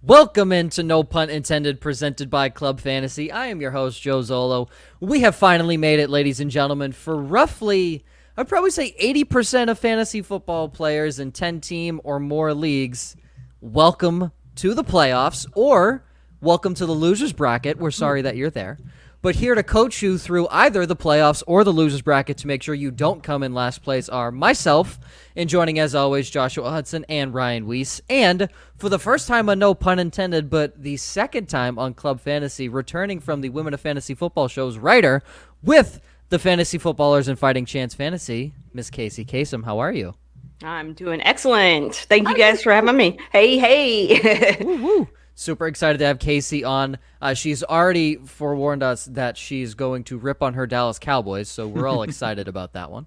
Welcome into No Punt Intended, presented by Club Fantasy. I am your host, Joe Zolo. We have finally made it, ladies and gentlemen, for roughly, I'd probably say 80% of fantasy football players in 10-team or more leagues. Welcome to the playoffs, or welcome to the loser's bracket. We're sorry that you're there. But here to coach you through either the playoffs or the loser's bracket to make sure you don't come in last place are myself, and joining as always, Joshua Hudson and Ryan Weiss. And for the first time on No Pun Intended, but the second time on Club Fantasy, returning from the Women of Fantasy Football show's writer with the Fantasy Footballers and Fighting Chance Fantasy, Miss Kacey Kasem. How are you? I'm doing excellent. Thank you guys for having me. Hey. Woo, woo. Super excited to have Kacey on. She's already forewarned us that she's going to rip on her Dallas Cowboys, so we're all excited about that one.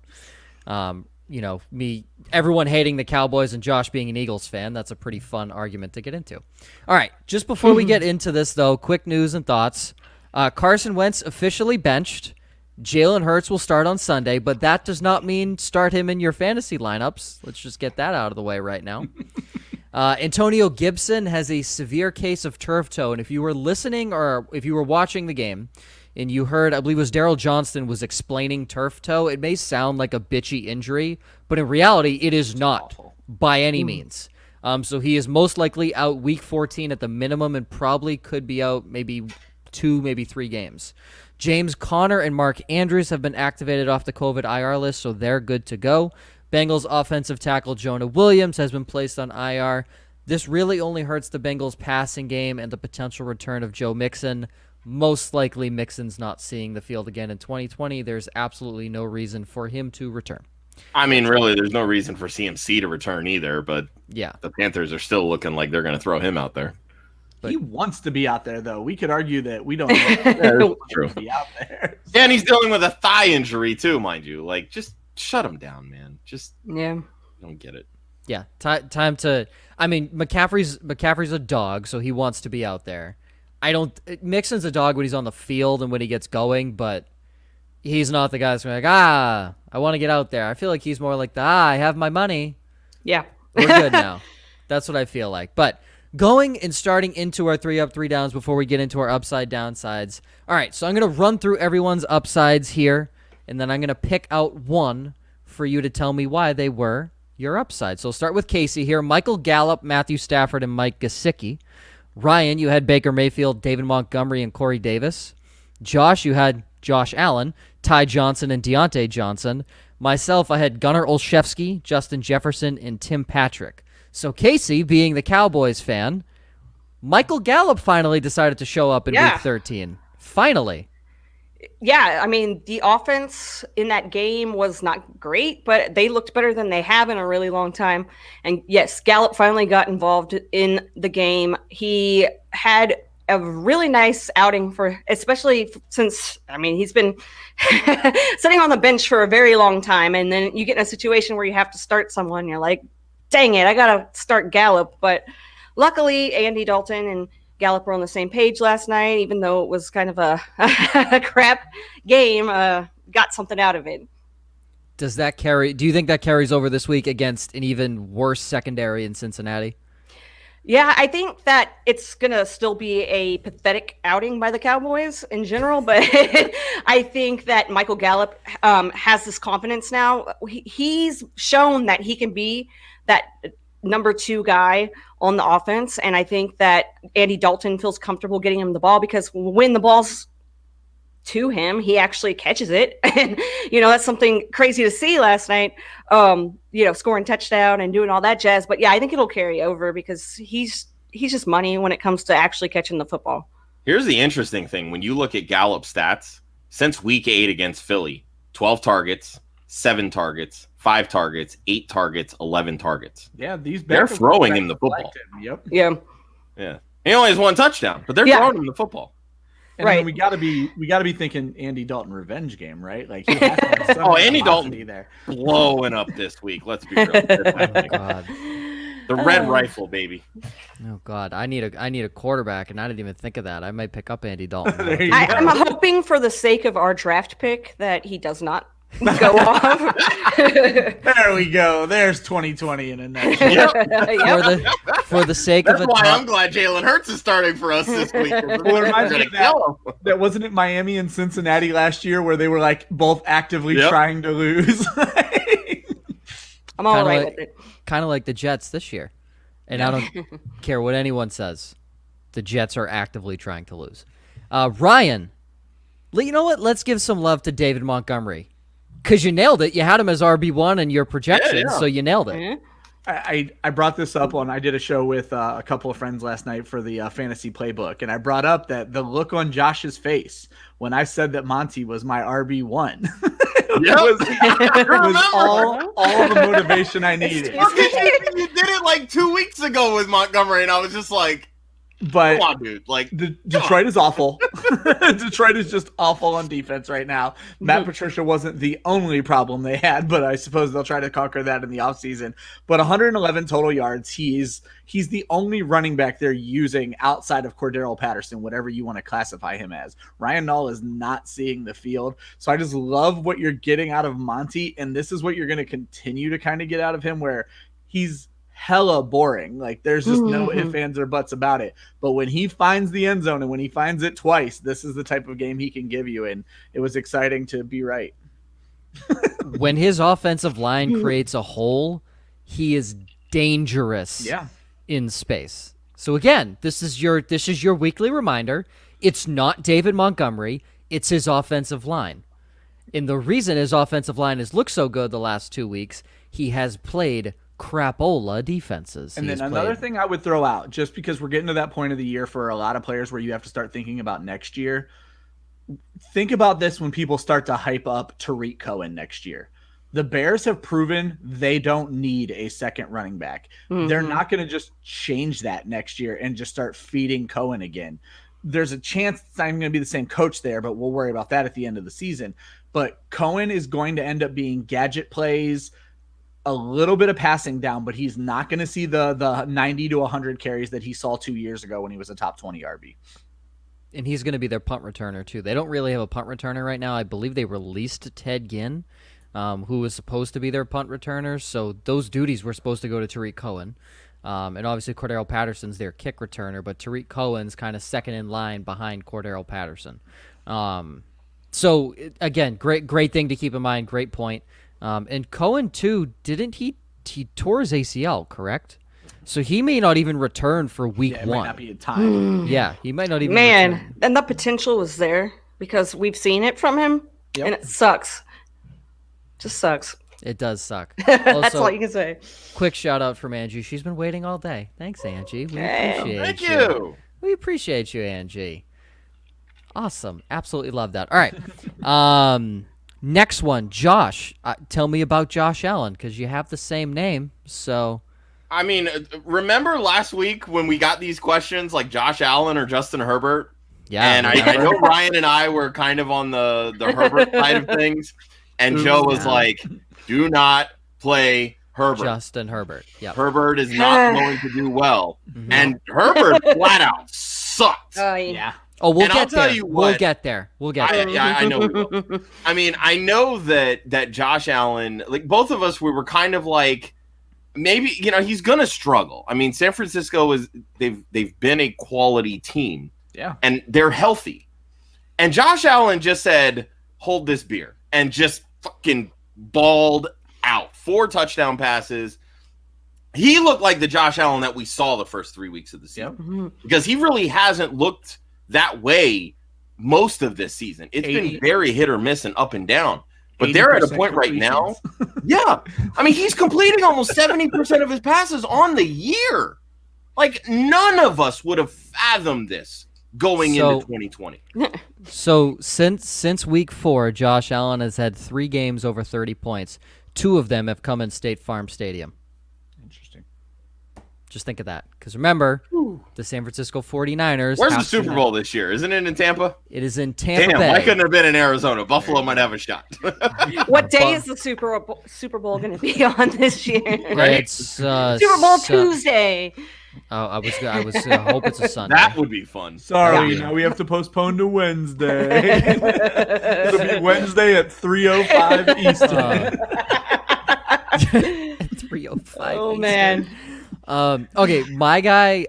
Everyone hating the Cowboys and Josh being an Eagles fan, that's a pretty fun argument to get into. All right, just before we get into this, though, quick news and thoughts. Carson Wentz officially benched. Jalen Hurts will start on Sunday, but that does not mean start him in your fantasy lineups. Let's just get that out of the way right now. Antonio Gibson has a severe case of turf toe, and if you were listening or if you were watching the game and you heard, I believe it was Daryl Johnston was explaining turf toe, it may sound like a bitchy injury, but in reality, it is not by any means. So he is most likely out week 14 at the minimum and probably could be out maybe 2, maybe 3 games. James Conner and Mark Andrews have been activated off the COVID IR list, so they're good to go. Bengals offensive tackle Jonah Williams has been placed on IR. This really only hurts the Bengals passing game and the potential return of Joe Mixon. Most likely Mixon's not seeing the field again in 2020. There's absolutely no reason for him to return. I mean, really, there's no reason for CMC to return either, but yeah, the Panthers are still looking like they're going to throw him out there. But he wants to be out there, though. We could argue that we don't know true. To be out there. Yeah, and he's dealing with a thigh injury, too, mind you. Like, just shut him down, man. I don't get it. Yeah, time to. I mean, McCaffrey's a dog, so he wants to be out there. Mixon's a dog when he's on the field and when he gets going, but he's not the guy that's like, I want to get out there. I feel like he's more like I have my money. Yeah, we're good now. That's what I feel like. But going and starting into our 3 up, 3 downs before we get into our upside downsides. All right, so I'm going to run through everyone's upsides here, and then I'm going to pick out one for you to tell me why they were your upside. So we'll start with Kacey here. Michael Gallup, Matthew Stafford, and Mike Gesicki. Ryan, you had Baker Mayfield, David Montgomery, and Corey Davis. Josh, you had Josh Allen, Ty Johnson, and Deontay Johnson. Myself, I had Gunnar Olszewski, Justin Jefferson, and Tim Patrick. So Kacey, being the Cowboys fan, Michael Gallup finally decided to show up in Week 13. Finally. Yeah, I mean, the offense in that game was not great, but they looked better than they have in a really long time. And yes, Gallup finally got involved in the game. He had a really nice outing especially since, I mean, he's been sitting on the bench for a very long time. And then you get in a situation where you have to start someone. You're like, dang it, I got to start Gallup. But luckily, Andy Dalton and Gallup were on the same page last night, even though it was kind of a crap game, got something out of it. Do you think that carries over this week against an even worse secondary in Cincinnati? Yeah, I think that it's going to still be a pathetic outing by the Cowboys in general, but I think that Michael Gallup has this confidence now. He's shown that he can be that number 2 guy on the offense, and I think that Andy Dalton feels comfortable getting him the ball because when the ball's to him, he actually catches it. And, that's something crazy to see last night, scoring touchdown and doing all that jazz. But, yeah, I think it'll carry over because he's just money when it comes to actually catching the football. Here's the interesting thing. When you look at Gallup stats, since Week 8 against Philly, 12 targets, 7 targets, 5 targets, 8 targets, 11 targets. Yeah, they're throwing him the football. Yep. Yeah. He only has 1 touchdown, but they're throwing him the football. And right. We gotta be thinking Andy Dalton revenge game, right? Like he has to have some Andy Dalton there blowing up this week. Let's be real. Oh, God. The red rifle, baby. Oh God, I need a quarterback, and I didn't even think of that. I might pick up Andy Dalton. I'm hoping for the sake of our draft pick that he does not go off. There we go. There's 2020 in a nutshell. For the sake That's of a why top, I'm glad Jalen Hurts is starting for us this week. Well, it reminds me of that wasn't it Miami and Cincinnati last year where they were like both actively trying to lose. I'm all right with it. Kind of like the Jets this year. And I don't care what anyone says. The Jets are actively trying to lose. Ryan, you know what? Let's give some love to David Montgomery. Because you nailed it. You had him as RB1 in your projections, so you nailed it. Mm-hmm. I brought this up I did a show with a couple of friends last night for the fantasy playbook, and I brought up that the look on Josh's face when I said that Monty was my RB1 it was all the motivation I needed. You did it like 2 weeks ago with Montgomery, and I was just like, but come on, dude. Like, Detroit is awful. Detroit is just awful on defense right now. Matt Patricia wasn't the only problem they had, but I suppose they'll try to conquer that in the offseason. But 111 total yards. He's the only running back they're using outside of Cordero Patterson, whatever you want to classify him as. Ryan Nall is not seeing the field. So I just love what you're getting out of Monty, and this is what you're going to continue to kind of get out of him, where he's hella boring. Like, there's just no ifs, ands, or buts about it. But when he finds the end zone and when he finds it twice, this is the type of game he can give you. And it was exciting to be right. When his offensive line creates a hole, he is dangerous in space. So again, this is your weekly reminder. It's not David Montgomery. It's his offensive line. And the reason his offensive line has looked so good the last 2 weeks, he has played crapola defenses. And then another thing I would throw out, just because we're getting to that point of the year for a lot of players where you have to start thinking about next year. Think about this when people start to hype up Tariq Cohen next year. The Bears have proven they don't need a second running back. They're not going to just change that next year and just start feeding Cohen again. There's a chance it's not even going to be the same coach there, but we'll worry about that at the end of the season. But Cohen is going to end up being gadget plays, a little bit of passing down, but he's not going to see the 90 to 100 carries that he saw 2 years ago when he was a top 20 RB. And he's going to be their punt returner, too. They don't really have a punt returner right now. I believe they released Ted Ginn, who was supposed to be their punt returner. So those duties were supposed to go to Tariq Cohen. And obviously Cordero Patterson's their kick returner, but Tariq Cohen's kind of second in line behind Cordero Patterson. So, again, great thing to keep in mind. Great point. And Cohen, too, he tore his ACL, correct? So he may not even return for week 1. Might not be in time. Yeah, he might not even return. And the potential is there because we've seen it from him, and it sucks. Just sucks. It does suck. That's all you can say. Quick shout out from Angie. She's been waiting all day. Thanks, Angie. We appreciate Thank you. We appreciate you, Angie. Awesome. Absolutely love that. All right. Next one, Josh. Tell me about Josh Allen, because you have the same name. So, I mean, remember last week when we got these questions like Josh Allen or Justin Herbert? Yeah. And I know Ryan and I were kind of on the Herbert side of things. And Joe was like, do not play Herbert. Justin Herbert. Yeah. Herbert is not going to do well. And Herbert flat out sucked. Yeah. Oh, we'll And get I'll tell there. you We'll what, get there. I know we will. I mean, I know that Josh Allen, like both of us, we were kind of like, maybe, he's going to struggle. I mean, San Francisco they've been a quality team. Yeah. And they're healthy. And Josh Allen just said, hold this beer, and just fucking balled out. 4 touchdown passes. He looked like the Josh Allen that we saw the first 3 weeks of the season. Because he really hasn't looked that way most of this season. It's been very hit or miss and up and down. But they're at a point right now. Yeah. I mean, he's completing almost 70% of his passes on the year. Like, none of us would have fathomed this going into 2020. So since week 4, Josh Allen has had 3 games over 30 points. 2 of them have come in State Farm Stadium. Interesting. Just think of that. Because remember, the San Francisco 49ers. Where's the Super Bowl this year? Isn't it in Tampa? It is in Tampa Damn, Bay. why couldn't it have been in Arizona? Buffalo might have a shot. What day is the Super Bowl going to be on this year? It's Super Bowl Tuesday. Oh, I was hope it's a Sunday. That would be fun. Sorry, now we have to postpone to Wednesday. It'll be Wednesday at 3:05 Eastern. 3:05. Oh man. Okay, my guy.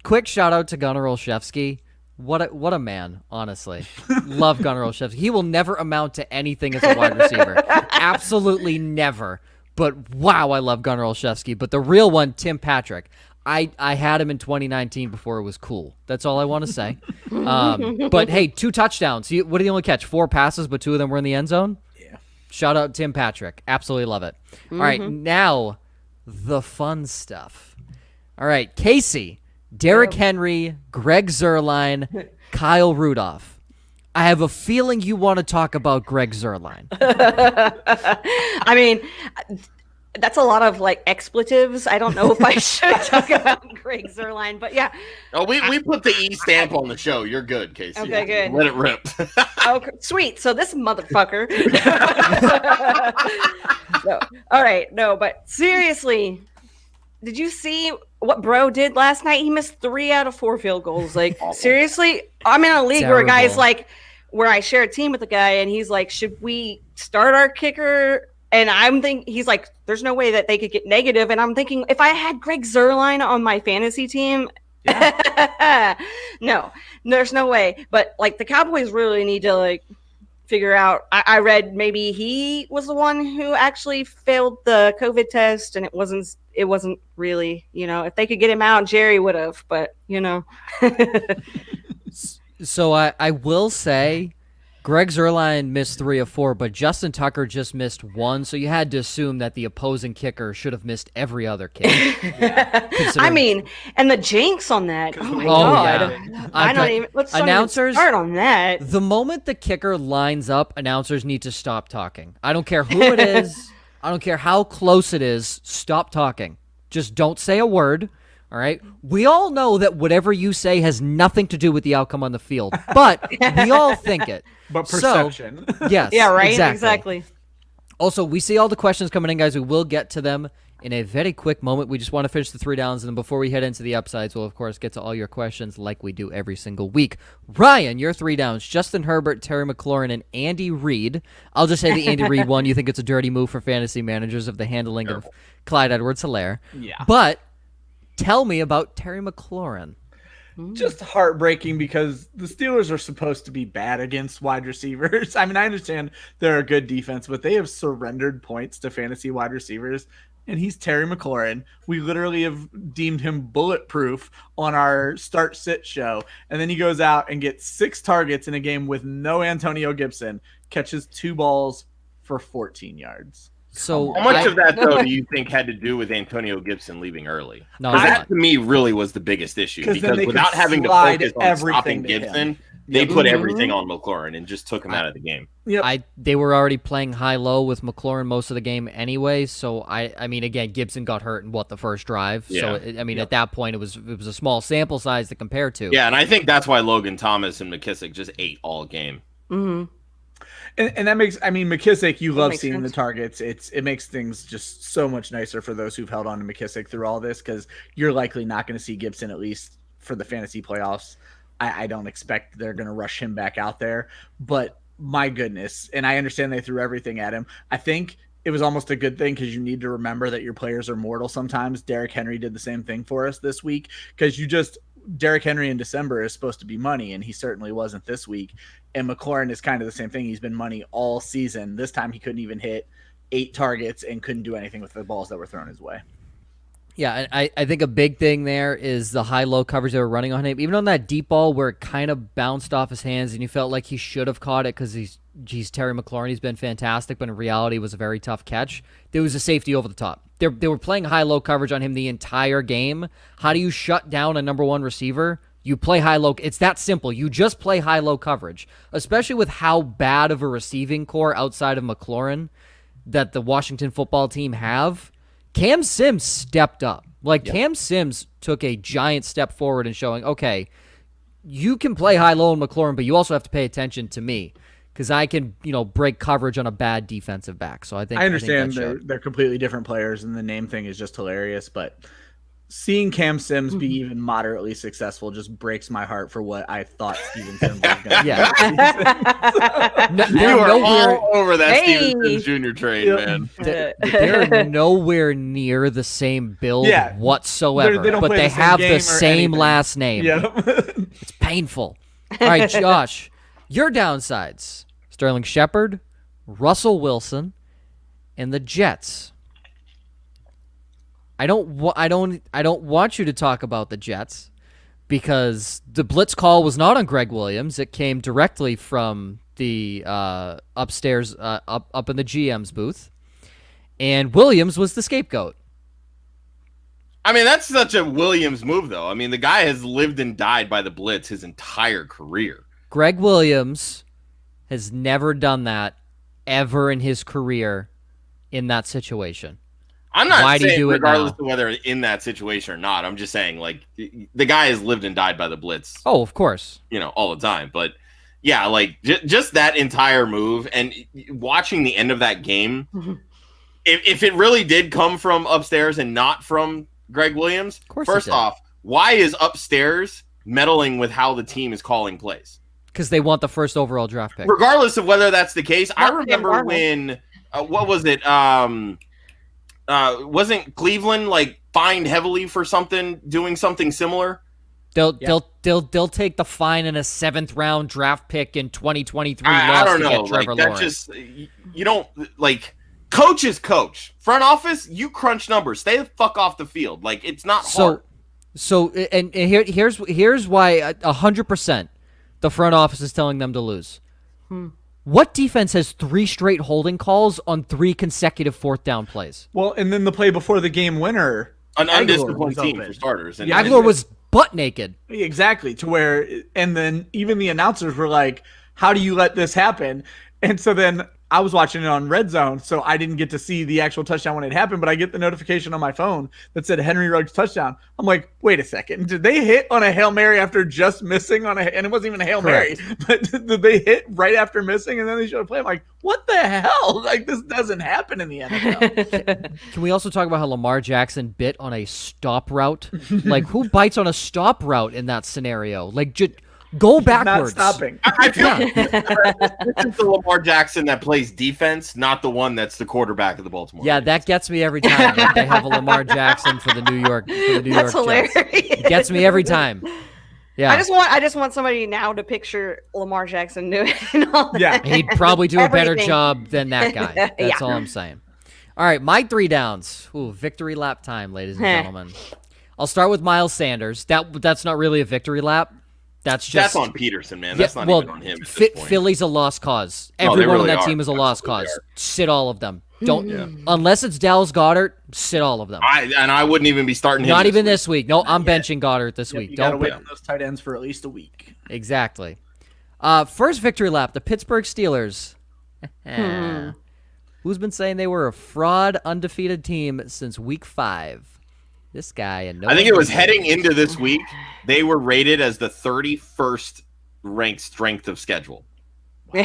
Quick shout out to Gunnar Olszewski. What a man, honestly. Love Gunnar Olszewski. He will never amount to anything as a wide receiver. Absolutely never. But wow, I love Gunnar Olszewski. But the real one, Tim Patrick. I had him in 2019 before it was cool. That's all I want to say. But hey, 2 touchdowns. What did he only catch? 4 passes, but 2 of them were in the end zone? Yeah. Shout out Tim Patrick. Absolutely love it. All right, now the fun stuff. All right, Casey, Derrick Henry, Greg Zuerlein, Kyle Rudolph. I have a feeling you want to talk about Greg Zuerlein. I mean, that's a lot of like expletives. I don't know if I should talk about Greg Zuerlein, but yeah. Oh, we put the E stamp on the show. You're good, Casey. Okay, good. Let it rip. Oh, sweet. So this motherfucker. No. All right. No, but seriously, did you see what bro did last night? He missed 3 out of 4 field goals. Like, Awful. seriously? I'm in a league where a guy's Terrible. like, where I share a team with a guy, and he's like, should we start our kicker? And I'm thinking, he's like, there's no way that they could get negative. And I'm thinking, if I had Greg Zuerlein on my fantasy team, no, there's no way. But like the Cowboys really need to like figure out. I read maybe he was the one who actually failed the COVID test, and it wasn't really, if they could get him out, Jerry would have. But So I will say Greg Zuerlein missed 3 of 4, but Justin Tucker just missed 1, so you had to assume that the opposing kicker should have missed every other kick. I mean, and the jinx on that. Oh my Oh, god! yeah. I don't even. Let's not even Announcers- start on that. The moment the kicker lines up, announcers need to stop talking. I don't care who it is. I don't care how close it is. Stop talking. Just don't say a word. All right. We all know that whatever you say has nothing to do with the outcome on the field, but we all think it. But So, perception. yes. Yeah, right. Exactly. Also, we see all the questions coming in, guys. We will get to them in a very quick moment. We just want to finish the 3 downs, and then before we head into the upsides, we'll, of course, get to all your questions like we do every single week. Ryan, your 3 downs. Justin Herbert, Terry McLaurin, and Andy Reid. I'll just say the Andy Reid one. You think it's a dirty move for fantasy managers of the handling of Clyde Edwards-Helaire. Yeah. But tell me about Terry McLaurin. Just heartbreaking because the Steelers are supposed to be bad against wide receivers. I mean, I understand they're a good defense, but they have surrendered points to fantasy wide receivers, and he's Terry McLaurin. We literally have deemed him bulletproof on our start-sit show, and then he goes out and gets 6 targets in a game with no Antonio Gibson, catches 2 balls for 14 yards. So How much of that, though, do you think had to do with Antonio Gibson leaving early? No, Because it's that, to me, really was the biggest issue. 'Cause then Because they could without having to slide focus on everything stopping to Gibson, him. they put Mhm. everything on McLaurin and just took him out of the game. Yep. They were already playing high-low with McLaurin most of the game anyway, so I mean, again, Gibson got hurt in the first drive. So Yeah. I mean, at that point, it was a small sample size to compare to. Yeah, and I think that's why Logan Thomas and McKissick just ate all game. Mm-hmm. And that makes, I mean, McKissick, you love makes seeing sense. the targets. It makes things just so much nicer for those who've held on to McKissick through all this, because you're likely not going to see Gibson, at least for the fantasy playoffs. I don't expect they're going to rush him back out there, but my goodness. And I understand they threw everything at him. I think it was almost a good thing because you need to remember that your players are mortal sometimes. Derrick Henry did the same thing for us this week, because Derrick Henry in December is supposed to be money, and he certainly wasn't this week. And McLaurin is kind of the same thing. He's been money all season. This time he couldn't even hit 8 targets and couldn't do anything with the balls that were thrown his way. Yeah, and I think a big thing there is the high-low coverage they were running on him. Even on that deep ball where it kind of bounced off his hands and you felt like he should have caught it because he's Terry McLaurin. He's been fantastic, but in reality it was a very tough catch. There was a safety over the top. They were playing high-low coverage on him the entire game. How do you shut down a number 1 receiver? You play high-low. It's that simple. You just play high-low coverage, especially with how bad of a receiving core outside of McLaurin that the Washington football team have. Cam Sims stepped up. Cam Sims took a giant step forward in showing, okay, you can play high-low in McLaurin, but you also have to pay attention to me because I can, break coverage on a bad defensive back. So I I understand they're completely different players, and the name thing is just hilarious, but seeing Cam Sims be even moderately successful just breaks my heart for what I thought Steven Sims was going to be. Yeah. You are all over that Hey. Steven Sims Jr. trade, man. They're nowhere near the same build whatsoever, They don't but play they the same have game the or same anything. last name. Yeah. It's painful. All right, Josh, your downsides: Sterling Shepard, Russell Wilson, and the Jets. I don't want you to talk about the Jets because the blitz call was not on Greg Williams. It came directly from the upstairs, up in the GM's booth, and Williams was the scapegoat. I mean, that's such a Williams move, though. I mean, the guy has lived and died by the blitz his entire career. Greg Williams has never done that ever in his career in that situation. I'm not Why do you saying do it regardless now? of whether in that situation or not. I'm just saying, like, the guy has lived and died by the blitz, Oh, of course. all the time. But yeah, like just that entire move and watching the end of that game. If it really did come from upstairs and not from Greg Williams, Of course it first did. off, why is upstairs meddling with how the team is calling plays? Because they want the first overall draft pick. Regardless of whether that's the case, I Not remember Sam Darnold. when what was it? Wasn't Cleveland like fined heavily for doing something similar? They'll take the fine in a 7th round draft pick in 2023 I loss don't to know. get Trevor Like that Lawrence. just you don't like. Coach is coach. Front office, you crunch numbers. Stay the fuck off the field. Like it's not hard. And here's why 100% the front office is telling them to lose. What defense has 3 straight holding calls on 3 consecutive 4th down plays? Well, and then the play before the game winner, An Aguilar undisciplined was team open. for starters. And Yeah, Aguilar was butt naked. Exactly, to where, and then even the announcers were like, how do you let this happen? And so then I was watching it on Red Zone, so I didn't get to see the actual touchdown when it happened, but I get the notification on my phone that said Henry Ruggs touchdown. I'm like, wait a second, did they hit on a Hail Mary after just missing on and it wasn't even a Hail Correct. Mary, but did they hit right after missing and then they showed a play? I'm like, what the hell? Like, this doesn't happen in the NFL. Can we also talk about how Lamar Jackson bit on a stop route? Like, who bites on a stop route in that scenario? Like, just go backwards. Not stopping. I feel this is the Lamar Jackson that plays defense, not the one that's the quarterback of the Baltimore. Yeah, Ravens. that gets me every time. That they have a Lamar Jackson for the New York That's hilarious. Jets. It gets me every time. Yeah, I just want somebody now to picture Lamar Jackson doing all that. Yeah. he'd probably do a better Everything. job than that guy. That's Yeah. all I'm saying. All right, my 3 downs. Ooh, victory lap time, ladies and gentlemen. I'll start with Miles Sanders. That's not really a victory lap. That's on Peterson, man. Yeah, That's not well, even on him. At this point. Philly's a lost cause. No, they Everyone on really that are. team is a lost Absolutely cause. are. Sit all of them. Don't unless it's Dallas Goedert. Sit all of them. I wouldn't even be starting him. Not even week. this week. No, I'm benching Goddard this week. You gotta Don't wait on those tight ends for at least a week. exactly. First victory lap. The Pittsburgh Steelers. Who's been saying they were a fraud, undefeated team since week 5? This guy and no. I think one it was knows. heading into this week. They were rated as the 31st ranked strength of schedule. They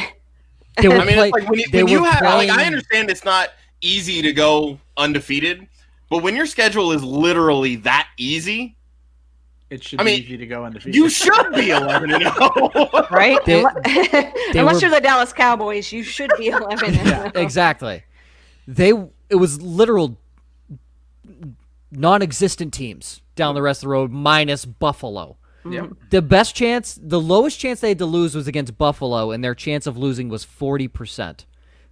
were I mean, play- it's like they when you were have, like, I playing- understand it's not easy to go undefeated, but when your schedule is literally that easy, It should I be mean, easy to go undefeated. you should be 11-0. Right? They Unless were- you're the Dallas Cowboys, you should be 11. Exactly. It was literal non-existent teams down the rest of the road minus Buffalo. Yep. The lowest chance they had to lose was against Buffalo, and their chance of losing was 40%.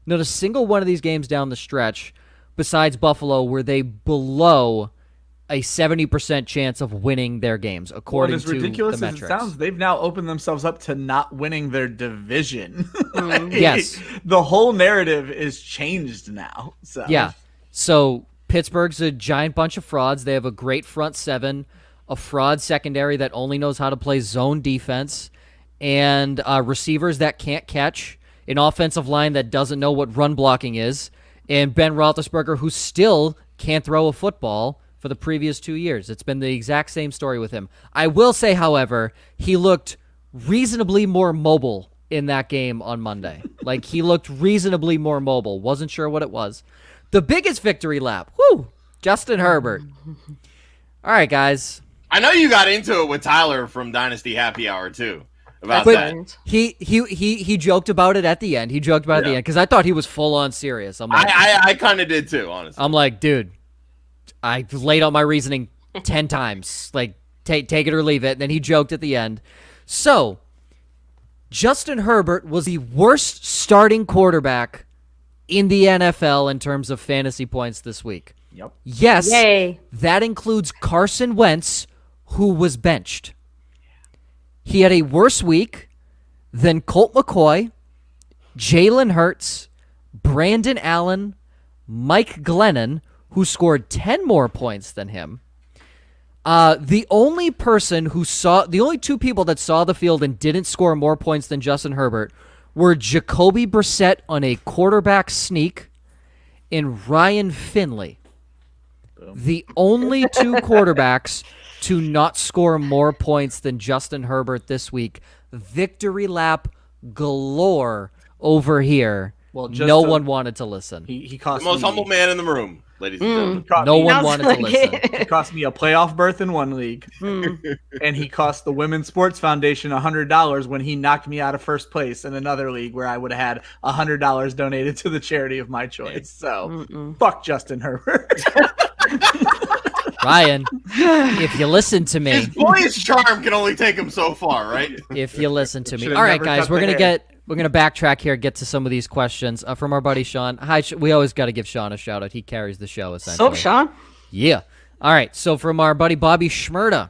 Not a single one of these games down the stretch, besides Buffalo, were they below a 70% chance of winning their games, according as to ridiculous the as metrics. it sounds, they've now opened themselves up to not winning their division. Like, Yes. the whole narrative is changed now. So Yeah. So Pittsburgh's a giant bunch of frauds. They have a great front 7, a fraud secondary that only knows how to play zone defense, and receivers that can't catch, an offensive line that doesn't know what run blocking is, and Ben Roethlisberger who still can't throw a football for the previous 2 years. It's been the exact same story with him. I will say, however, he looked reasonably more mobile in that game on Monday. Like, he looked reasonably more mobile. Wasn't sure what it was. The biggest victory lap. Woo! Justin Herbert. All right, guys. I know you got into it with Tyler from Dynasty Happy Hour too about But that. he joked about it at the end. He joked about it at the end because I thought he was full on serious. I'm like, I kind of did too, honestly. I'm like, dude, I laid out my reasoning 10 times. Like, take it or leave it. And then he joked at the end. So, Justin Herbert was the worst starting quarterback in the NFL in terms of fantasy points this week. Yep. Yes, Yay. that includes Carson Wentz, who was benched. He had a worse week than Colt McCoy, Jalen Hurts, Brandon Allen, Mike Glennon, who scored 10 more points than him. The only two people that saw the field and didn't score more points than Justin Herbert were Jacoby Brissett on a quarterback sneak and Ryan Finley. The only two quarterbacks to not score more points than Justin Herbert this week. Victory lap galore over here. Well, no one wanted to listen. He cost The most me, humble man in the room, ladies and gentlemen. No one Sounds wanted like to listen. He cost me a playoff berth in one league, and he cost the Women's Sports Foundation $100 when he knocked me out of first place in another league where I would have had $100 donated to the charity of my choice. So, fuck Justin Herbert. Ryan, if you listen to me, His boyish charm can only take him so far, right? if you listen to me. Should've All right, never guys, cut we're the gonna hair. backtrack here, get to some of these questions from our buddy Sean. Hi, we always got to give Sean a shout out. He carries the show essentially. So, Sean. Yeah. All right. So from our buddy Bobby Schmurda,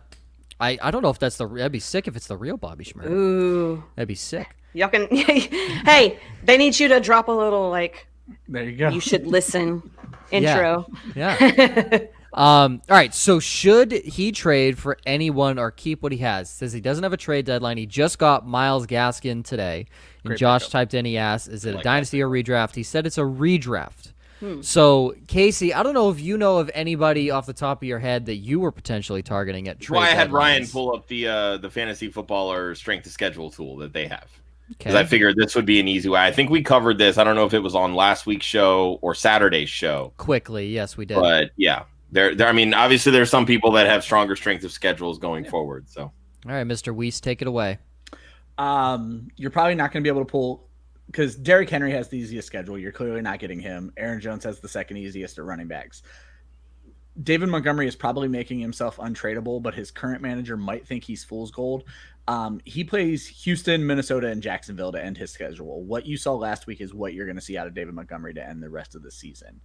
I don't know if that'd be sick if it's the real Bobby Schmurda. Ooh. That'd be sick. Y'all can. Hey, they need you to drop a little like. There you go. You should listen. Intro. Yeah. All right. So should he trade for anyone or keep what he has? Says he doesn't have a trade deadline. He just got Myles Gaskin today. And Great Josh pickup. typed in, he asked, is it a dynasty or redraft? He said it's a redraft. So, Casey, I don't know if you know of anybody off the top of your head that you were potentially targeting at That's trade why I had Ryan deadlines. pull up the fantasy footballer strength to schedule tool that they have. Because Okay. I figured this would be an easy way. I think we covered this. I don't know if it was on last week's show or Saturday's show. Quickly, yes, we did. But yeah, there. I mean, obviously, there's some people that have stronger strength of schedules going forward. So All right, Mr. Weiss, take it away. You're probably not going to be able to pull because Derrick Henry has the easiest schedule. You're clearly not getting him. Aaron Jones has the second easiest at running backs. David Montgomery is probably making himself untradeable, but his current manager might think he's fool's gold. He plays Houston, Minnesota, and Jacksonville to end his schedule. What you saw last week is what you're going to see out of David Montgomery to end the rest of the season.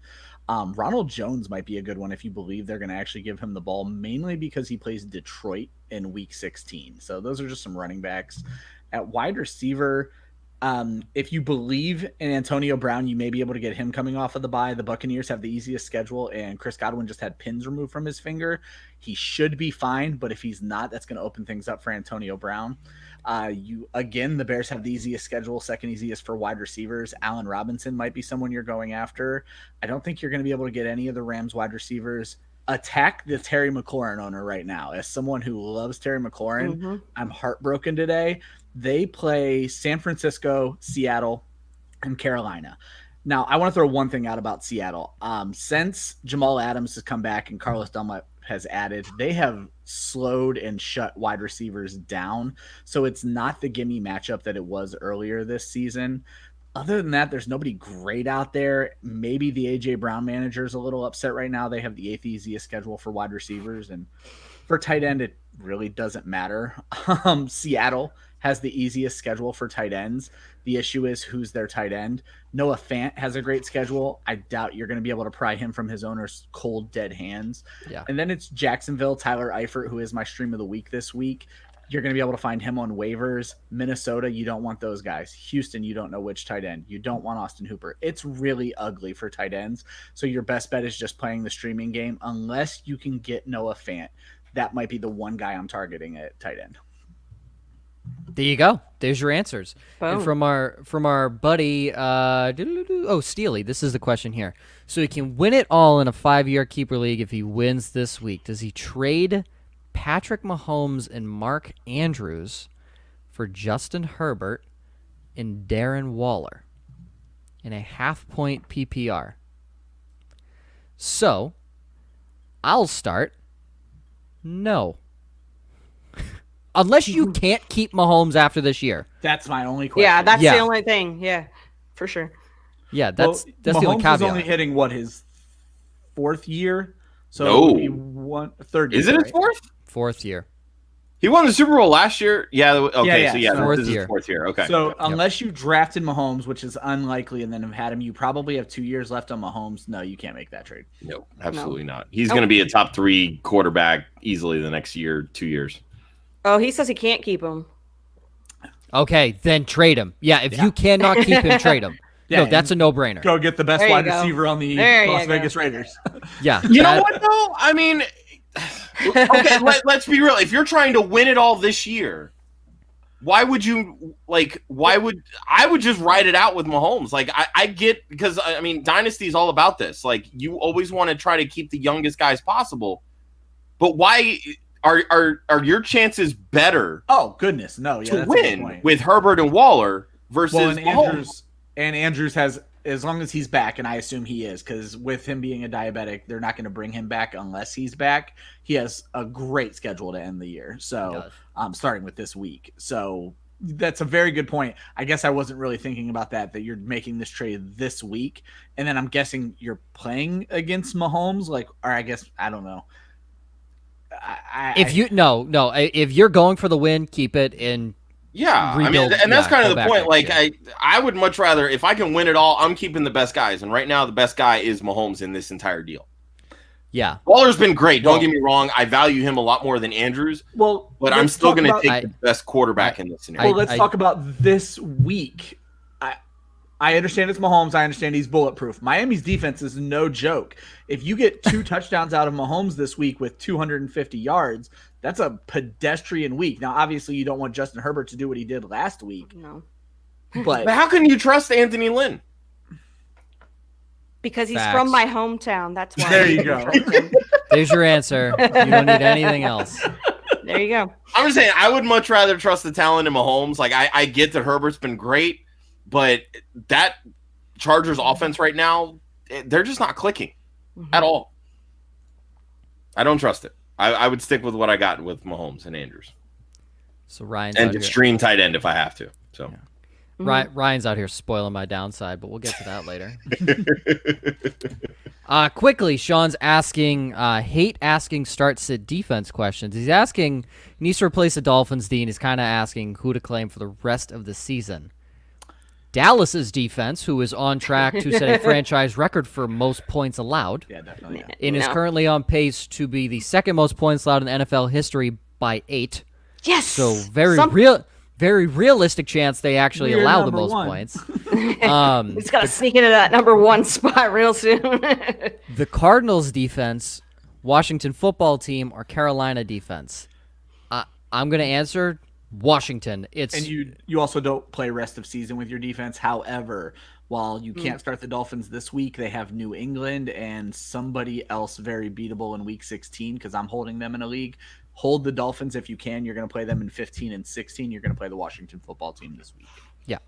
Ronald Jones might be a good one if you believe they're going to actually give him the ball, mainly because he plays Detroit in Week 16. So those are just some running backs. At wide receiver, if you believe in Antonio Brown, you may be able to get him coming off of the bye. The Buccaneers have the easiest schedule, and Chris Godwin just had pins removed from his finger. He should be fine, but if he's not, that's going to open things up for Antonio Brown. The Bears have the easiest schedule, second easiest for wide receivers. Allen Robinson might be someone you're going after. I don't think you're going to be able to get any of the Rams wide receivers. Attack the Terry McLaurin owner right now. As someone who loves Terry McLaurin, I'm heartbroken today. They play San Francisco, Seattle, and Carolina. Now, I want to throw one thing out about Seattle. Since Jamal Adams has come back and Carlos Dunlap has added, they have slowed and shut wide receivers down. So it's not the gimme matchup that it was earlier this season. Other than that, there's nobody great out there. Maybe the A.J. Brown manager is a little upset right now. They have the 8th easiest schedule for wide receivers. And for tight end, it really doesn't matter. Seattle has the easiest schedule for tight ends. The issue is who's their tight end. Noah Fant has a great schedule. I doubt you're going to be able to pry him from his owner's cold, dead hands. Yeah. And then it's Jacksonville, Tyler Eifert, who is my stream of the week this week. You're going to be able to find him on waivers. Minnesota, you don't want those guys. Houston, you don't know which tight end. You don't want Austin Hooper. It's really ugly for tight ends. So your best bet is just playing the streaming game unless you can get Noah Fant. That might be the one guy I'm targeting at tight end. There you go. There's your answers. And Boom. from our buddy Steely, this is the question here. So he can win it all in a 5-year keeper league if he wins this week. Does he trade Patrick Mahomes and Mark Andrews for Justin Herbert and Darren Waller in a half-point PPR? So, I'll start. No. Unless you can't keep Mahomes after this year. That's my only question. Yeah, that's Yeah. the only thing. Yeah, for sure. Yeah, that's the only Mahomes caveat. is only hitting his fourth year, so No. it would be third year. Is it his right? fourth? Fourth year. He won the Super Bowl last year. Yeah. Okay. Yeah, So yeah, so fourth this is year. his fourth year. Okay. So unless you drafted Mahomes, which is unlikely, and then have had him, you probably have 2 years left on Mahomes. No, you can't make that trade. No, absolutely not. He's Nope. going to be a top 3 quarterback easily the next year, 2 years. Oh, he says he can't keep him. Okay, then trade him. Yeah, if you cannot keep him, trade him. Yeah, No, that's a no-brainer. Go get the best There you wide go. receiver on the There you Las go. Vegas Raiders. Yeah. You know that- what though? I mean, okay, let's be real. If you're trying to win it all this year, why would you I would just ride it out with Mahomes? Like I get, because I mean Dynasty is all about this. Like you always want to try to keep the youngest guys possible, but why are your chances better Oh goodness, no, yeah, to that's a good win point. with Herbert and Waller versus Well, and Mahomes? Andrews has, as long as he's back, and I assume he is, because with him being a diabetic, they're not going to bring him back unless he's back. He has a great schedule to end the year, He so does. starting with this week. So that's a very good point. I guess I wasn't really thinking about that you're making this trade this week, and then I'm guessing you're playing against Mahomes, or I guess I don't know. If you're going for the win, keep it in. Yeah, I mean, rebuild- and that's yeah, kind go of the back point. next Like, year. I would much rather, if I can win it all, I'm keeping the best guys. And right now, the best guy is Mahomes in this entire deal. Yeah. Waller's been great. Don't Well- get me wrong. I value him a lot more than Andrews, Well, but I'm let's still talk going to about- take the best quarterback in this scenario. Well, let's talk about this week. I understand it's Mahomes. I understand he's bulletproof. Miami's defense is no joke. If you get 2 touchdowns out of Mahomes this week with 250 yards, that's a pedestrian week. Now, obviously, you don't want Justin Herbert to do what he did last week, No, But but how can you trust Anthony Lynn? because he's Facts. from my hometown. That's why. There you go. There's your answer. You don't need anything else. There you go. I'm just saying, I would much rather trust the talent in Mahomes. Like, I get that Herbert's been great, but that Chargers offense right now, they're just not clicking at all. I don't trust it. I would stick with what I got with Mahomes and Andrews. So Ryan's And out here. extreme tight end if I have to. So Ryan's out here spoiling my downside, but we'll get to that later. Quickly, Sean's asking, hate asking start-sit defense questions. He's asking, he needs to replace the Dolphins, Dean. He's kind of asking who to claim for the rest of the season. Dallas's defense, who is on track to set a franchise record for most points allowed, yeah, definitely. Yeah. and is No. currently on pace to be the second most points allowed in NFL history by 8. Yes. So very realistic chance they actually We're allow the number most one. points. He's got to sneak into that number 1 spot real soon. The Cardinals defense, Washington football team, or Carolina defense? I'm going to answer Washington. And you also don't play rest of season with your defense. However, while you can't start the Dolphins this week, they have New England and somebody else very beatable in week 16 because I'm holding them in a league. Hold the Dolphins if you can. You're going to play them in 15 and 16. You're going to play the Washington football team this week. Yeah.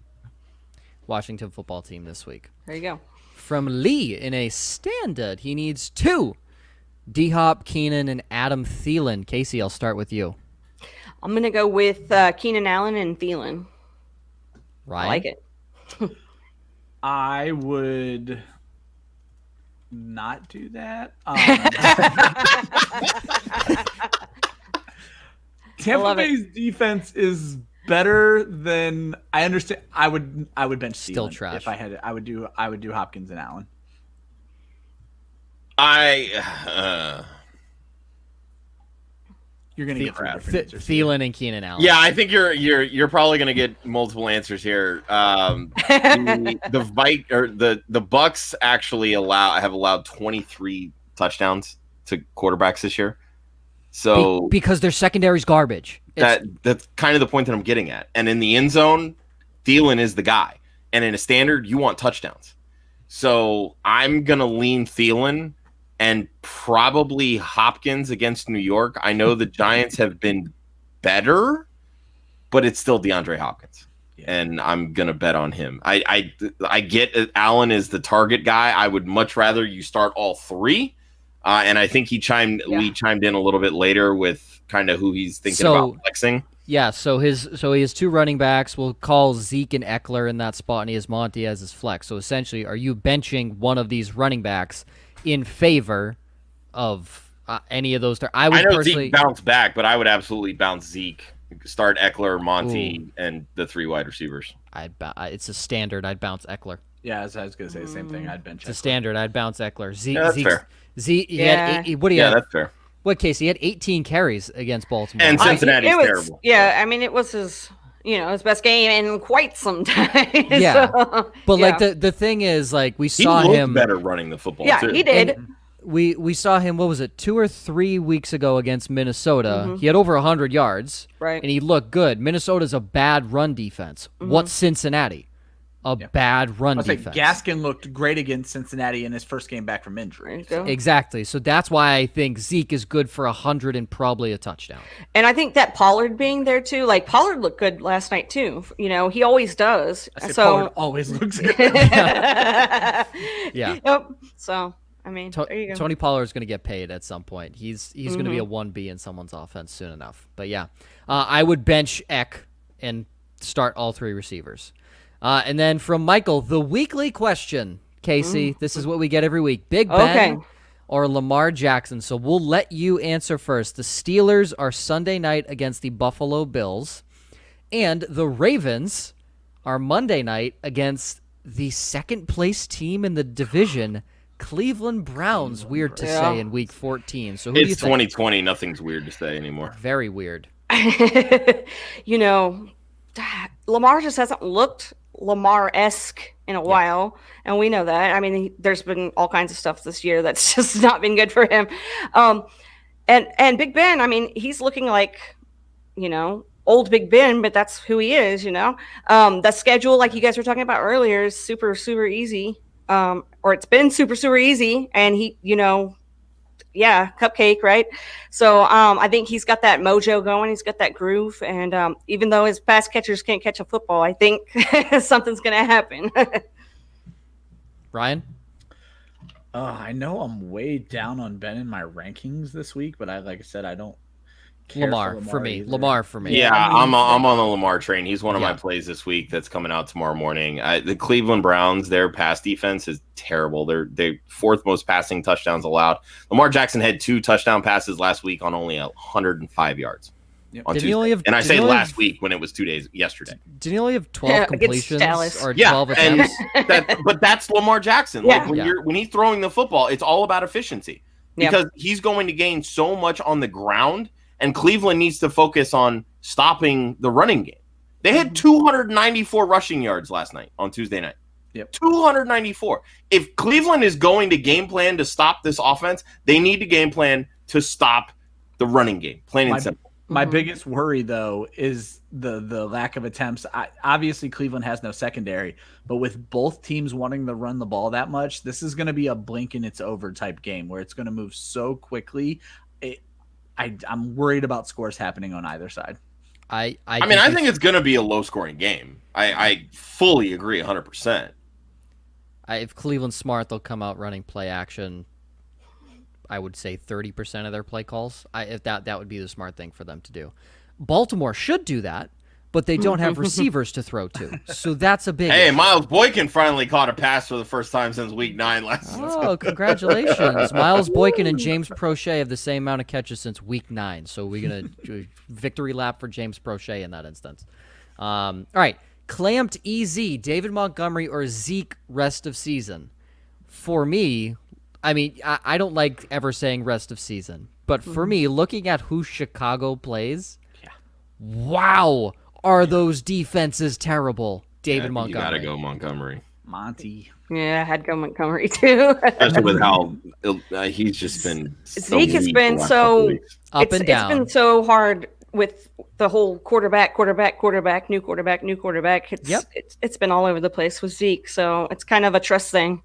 Washington football team this week. There you go. From Lee in a standard, he needs 2. D-Hop, Keenan, and Adam Thielen. Casey, I'll start with you. I'm going to go with Keenan Allen and Thielen. Ryan? I like it. I would not do that. Tampa love it. Bay's defense is better than I understand. I would bench Still Thielen trash. if I had it. I would do Hopkins and Allen. You're gonna get 3 different answers here. Thielen and Keenan Allen. Yeah, I think you're probably going to get multiple answers here. The Bucks actually have allowed 23 touchdowns to quarterbacks this year. So because their secondary's garbage. that's kind of the point that I'm getting at. And in the end zone, Thielen is the guy. And in a standard, you want touchdowns. So I'm going to lean Thielen and probably Hopkins against New York. I know the Giants have been better, but it's still DeAndre Hopkins. Yeah. And I'm going to bet on him. I get Allen is the target guy. I would much rather you start all 3. And I think we chimed in a little bit later with kind of who he's thinking about flexing. Yeah, so he has 2 running backs. We'll call Zeke and Eckler in that spot, and he has Monty as his flex. So essentially, are you benching one of these running backs in favor of any of those? I know personally Zeke bounced back, but I would absolutely bounce Zeke. Start Eckler, Monty, and the 3 wide receivers. It's a standard. I'd bounce Eckler. Yeah, I was going to say the same thing. I'd bench. It's a standard. I'd bounce Eckler. That's fair. Zeke, that's fair. What, Casey? He had 18 carries against Baltimore. And Cincinnati's terrible. Yeah, I mean, it was his best game in quite some time. Yeah. So, but, like, the thing is, like, we saw him better running the football, yeah, too. he did. And we saw him, what was it, 2 or 3 weeks ago against Minnesota. He had over 100 yards. Right. And he looked good. Minnesota's a bad run defense. What's Cincinnati? Bad run defense. Gaskin looked great against Cincinnati in his first game back from injury. Exactly. So that's why I think Zeke is good for 100 and probably a touchdown. And I think that Pollard being there too, like Pollard looked good last night too. He always does. Pollard always looks good. Yeah. Yep. So I mean, there you go. Tony Pollard is going to get paid at some point. He's going to be a 1B in someone's offense soon enough. But yeah, I would bench Eck and start all 3 receivers. And then from Michael, the weekly question, Casey, this is what we get every week. Big Ben or Lamar Jackson. So we'll let you answer first. The Steelers are Sunday night against the Buffalo Bills, and the Ravens are Monday night against the second-place team in the division, Cleveland Browns. Weird to say in Week 14. So who do you think? It's 2020. Nothing's weird to say anymore. Very weird. Lamar just hasn't looked Lamar-esque in a while, and we know that. I mean, there's been all kinds of stuff this year that's just not been good for him. And Big Ben, I mean, he's looking like, old Big Ben, but that's who he is, The schedule, like you guys were talking about earlier, is super, super easy. Or it's been super, super easy, and he, cupcake, right? So I think he's got that mojo going. He's got that groove. And even though his pass catchers can't catch a football, I think something's going to happen. Ryan? I know I'm way down on Ben in my rankings this week, but like I said, I don't care Lamar for me. Yeah, I'm on the Lamar train. He's one of my plays this week that's coming out tomorrow morning. The Cleveland Browns, their pass defense is terrible. They're 4th most passing touchdowns allowed. Lamar Jackson had 2 touchdown passes last week on only 105 yards. On Tuesday. I say last week when it was 2 days yesterday. Didn't he only have 12 completions or 12 attempts? But that's Lamar Jackson. Like when he's throwing the football, it's all about efficiency because he's going to gain so much on the ground. And Cleveland needs to focus on stopping the running game. They had 294 rushing yards last night on Tuesday night. 294. If Cleveland is going to game plan to stop this offense, they need to game plan to stop the running game. Plain and simple. My biggest worry, though, is the lack of attempts. Obviously, Cleveland has no secondary, but with both teams wanting to run the ball that much, this is going to be a blink and it's over type game where it's going to move so quickly. I'm worried about scores happening on either side. I think it's going to be a low-scoring game. I fully agree 100%. If Cleveland's smart, they'll come out running play action. I would say 30% of their play calls. If that would be the smart thing for them to do. Baltimore should do that, but they don't have receivers to throw to. So that's a big issue. Miles Boykin finally caught a pass for the first time since week 9 last season. Oh, congratulations. Miles Boykin and James Prochet have the same amount of catches since week 9. So we're going to do a victory lap for James Prochet in that instance. All right. Clamped EZ, David Montgomery or Zeke rest of season. For me, I don't like ever saying rest of season. But for me, looking at who Chicago plays, wow. Are those defenses terrible? David Montgomery. You gotta go Montgomery. Monty. Yeah, I had to go Montgomery too. Especially with how he's just been. Zeke has been so up and down. It's been so hard with the whole quarterback, new quarterback. It's been all over the place with Zeke, so it's kind of a trust thing.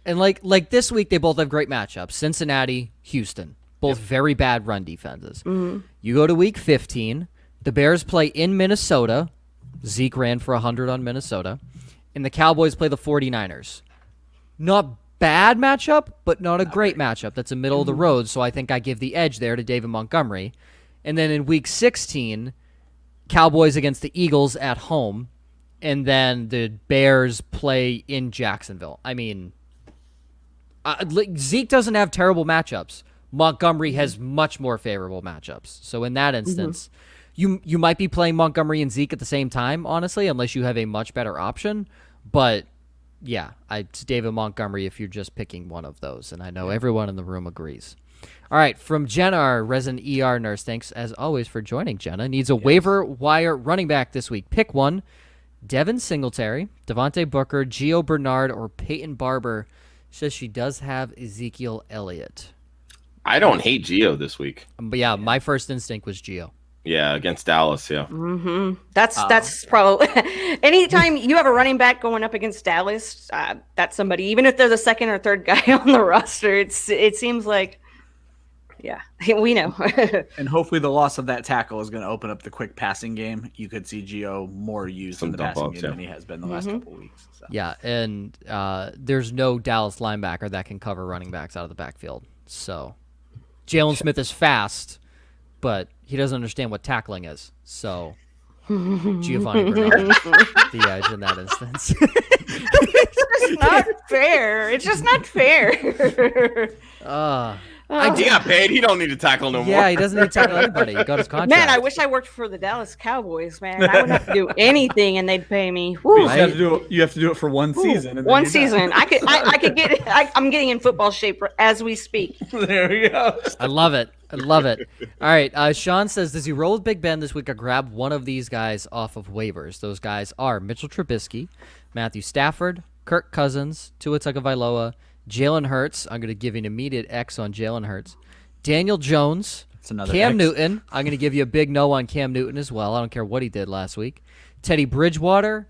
And like this week, they both have great matchups: Cincinnati, Houston, both very bad run defenses. Mm-hmm. You go to week 15. The Bears play in Minnesota. Zeke ran for 100 on Minnesota. And the Cowboys play the 49ers. Not bad matchup, but not a great matchup. That's a middle of the road, so I think I give the edge there to David Montgomery. And then in Week 16, Cowboys against the Eagles at home, and then the Bears play in Jacksonville. I mean, Zeke doesn't have terrible matchups. Montgomery has much more favorable matchups. So in that instance, you might be playing Montgomery and Zeke at the same time, honestly, unless you have a much better option. But yeah, it's David Montgomery if you're just picking one of those, and I know everyone in the room agrees. All right, from Jenna, our resident ER nurse, thanks as always for joining, Jenna. Needs a waiver wire running back this week. Pick one: Devin Singletary, Devontae Booker, Gio Bernard, or Peyton Barber. Says she does have Ezekiel Elliott. I don't hate Gio this week. But yeah, my first instinct was Gio. Yeah, against Dallas, yeah. That's probably anytime you have a running back going up against Dallas, that's somebody, even if they're the second or third guy on the roster, it seems like, yeah, we know. And hopefully the loss of that tackle is going to open up the quick passing game. You could see Gio more used in the passing game than he has been the last couple of weeks. So. Yeah, and there's no Dallas linebacker that can cover running backs out of the backfield. So Jalen Smith is fast, but he doesn't understand what tackling is. So Giovanni Bernard, the edge in that instance. It's not fair. It's just not fair. He got paid. He don't need to tackle no more. Yeah, he doesn't need to tackle anybody. He got his contract. Man, I wish I worked for the Dallas Cowboys, man. I wouldn't have to do anything and they'd pay me. Woo. You have to do it for one season. One season. I could get it. I'm getting in football shape as we speak. There we go. I love it. All right. Sean says, does he roll with Big Ben this week or grab one of these guys off of waivers? Those guys are Mitchell Trubisky, Matthew Stafford, Kirk Cousins, Tua Tagovailoa, Jalen Hurts. I'm going to give you an immediate X on Jalen Hurts. Daniel Jones, Cam X. Newton. I'm going to give you a big no on Cam Newton as well. I don't care what he did last week. Teddy Bridgewater,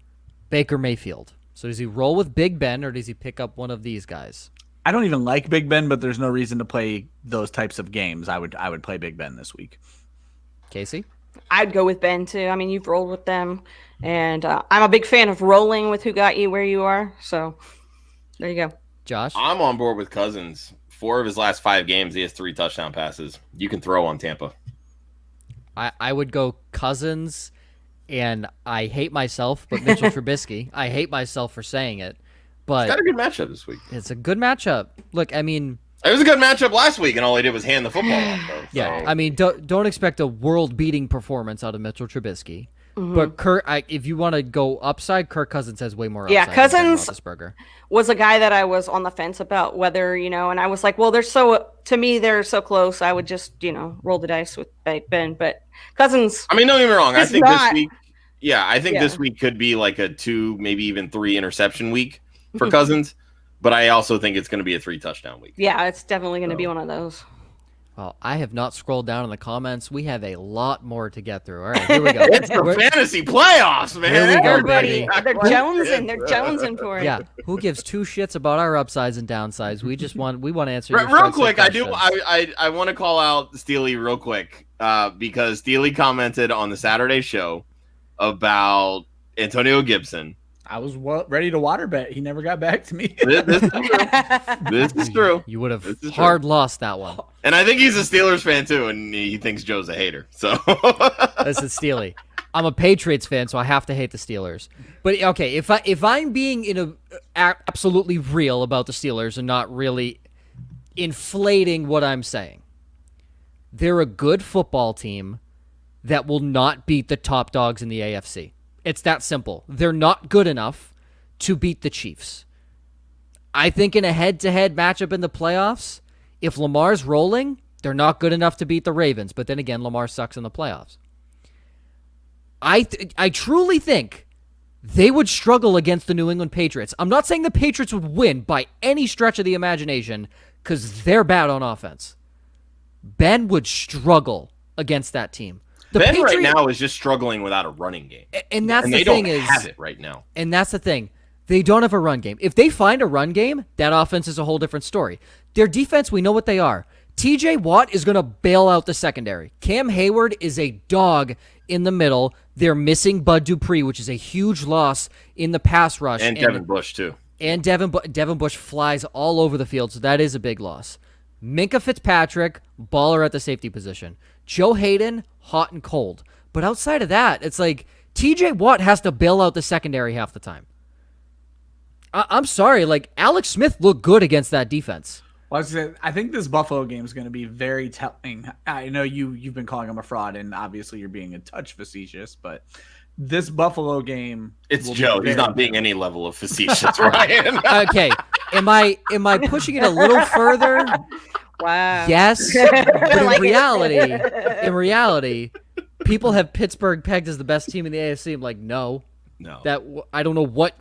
Baker Mayfield. So does he roll with Big Ben or does he pick up one of these guys? I don't even like Big Ben, but there's no reason to play those types of games. I would play Big Ben this week. Casey? I'd go with Ben too. I mean, you've rolled with them, and I'm a big fan of rolling with who got you where you are. So there you go. Josh? I'm on board with Cousins. 4 of his last 5 games, he has 3 touchdown passes. You can throw on Tampa. I would go Cousins, and I hate myself, but Mitchell Trubisky. I hate myself for saying it, but He's got a good matchup this week. it's a good matchup. Look, I mean, it was a good matchup last week, and all he did was hand the football off. Though, so. yeah, I mean, don't expect a world-beating performance out of Mitchell Trubisky. But if you want to go upside, Kirk Cousins has way more upside. Yeah, than Cousins Ben Roethlisberger. was a guy that I was on the fence about whether, and I was like, well, they're so close. I would just, roll the dice with Ben. But Cousins. I mean, don't get me wrong. I think not, this week, this week could be like a 2, maybe even 3 interception week for Cousins. But I also think it's going to be a 3 touchdown week. Yeah, it's definitely going to be one of those. Well, I have not scrolled down in the comments. We have a lot more to get through. All right, here we go. It's the fantasy playoffs, man. Here we go, Everybody, baby. they're jonesing for it. Yeah, who gives 2 shits about our upsides and downsides? We want to answer your Real short quick, questions. I want to call out Steely real quick because Steely commented on the Saturday show about Antonio Gibson. I was ready to water bet. He never got back to me. This is true. You would have hard lost that one. And I think he's a Steelers fan too, and he thinks Joe's a hater. So Listen, Steely, I'm a Patriots fan, so I have to hate the Steelers. But okay, if I'm being absolutely real about the Steelers and not really inflating what I'm saying, they're a good football team that will not beat the top dogs in the AFC. It's that simple. They're not good enough to beat the Chiefs. I think in a head-to-head matchup in the playoffs, if Lamar's rolling, they're not good enough to beat the Ravens. But then again, Lamar sucks in the playoffs. I truly think they would struggle against the New England Patriots. I'm not saying the Patriots would win by any stretch of the imagination because they're bad on offense. Ben would struggle against that team. Ben right now is just struggling without a running game. And that's the they thing don't have it right now. And that's the thing. They don't have a run game. If they find a run game, that offense is a whole different story. Their defense, we know what they are. TJ Watt is going to bail out the secondary. Cam Hayward is a dog in the middle. They're missing Bud Dupree, which is a huge loss in the pass rush. And Devin Bush, too. And Devin Bush flies all over the field, so that is a big loss. Minka Fitzpatrick, baller at the safety position. Joe Hayden, hot and cold. But outside of that, it's like TJ Watt has to bail out the secondary half the time. I'm sorry, like Alex Smith looked good against that defense. Well, I think this Buffalo game is going to be very telling. I know you've been calling him a fraud, and obviously you're being a touch facetious, but this Buffalo game, it's Joe. He's not being any level of facetious, Ryan. Okay, am I pushing it a little further? Wow. Yes, but in reality, people have Pittsburgh pegged as the best team in the AFC. I'm like, no. I don't know what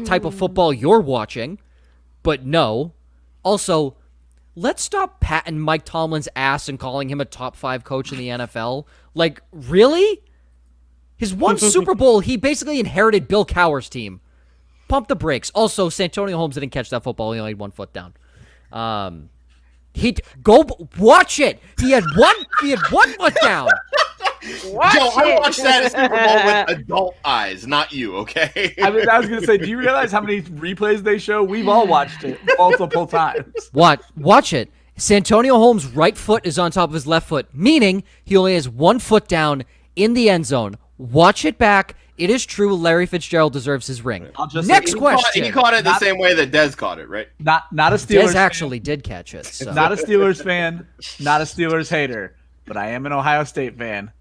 type of football you're watching, but no. Also, let's stop patting Mike Tomlin's ass and calling him a top 5 coach in the NFL. Like, really? His one Super Bowl, he basically inherited Bill Cowher's team. Pump the brakes. Also, Santonio Holmes didn't catch that football. He only had 1 foot down. Go watch it. He had 1 foot down. Joe, I watched that Super Bowl with adult eyes, not you, okay? I was going to say, do you realize how many replays they show? We've all watched it multiple times. Watch it. Santonio Holmes' right foot is on top of his left foot, meaning he only has 1 foot down in the end zone. Watch it back. It is true Larry Fitzgerald deserves his ring. Next question. He caught it the same way that Dez caught it, right? Not a Steelers Dez actually did catch it. So. Not a Steelers fan, not a Steelers hater, but I am an Ohio State fan.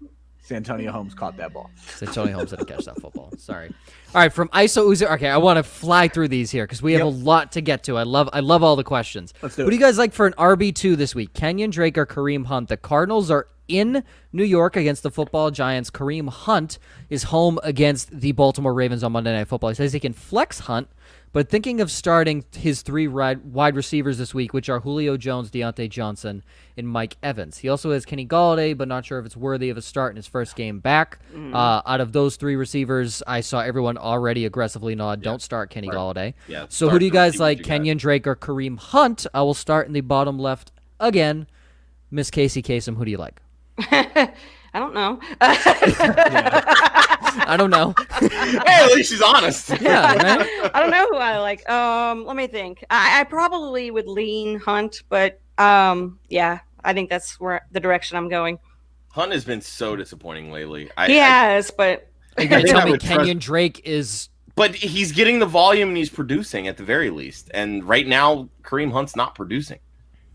Santonio Holmes caught that ball. Santonio Holmes didn't catch that football. Sorry. All right, from ISO Uzi. Okay, I want to fly through these here because we have a lot to get to. I love all the questions. Let's do it. Who do you guys like for an RB2 this week? Kenyon Drake or Kareem Hunt? The Cardinals are in New York against the football Giants. Kareem Hunt is home against the Baltimore Ravens on Monday Night Football. He says he can flex Hunt, but thinking of starting his 3 wide receivers this week, which are Julio Jones, Deontay Johnson, and Mike Evans. He also has Kenny Galladay, but not sure if it's worthy of a start in his first game back. Out of those 3 receivers, I saw everyone already aggressively nod, don't start Kenny Galladay. Yeah, so who do you guys like, Kenyon Drake or Kareem Hunt? I will start in the bottom left again. Miss Kacey Kasem, who do you like? I don't know. I don't know. Hey, at least she's honest. Yeah, right? I don't know who I like. Let me think. I probably would lean Hunt, but yeah, I think that's where the direction I'm going. Hunt has been so disappointing lately. He has, but you gotta tell me Kenyon Drake is. But he's getting the volume and he's producing at the very least. And right now, Kareem Hunt's not producing.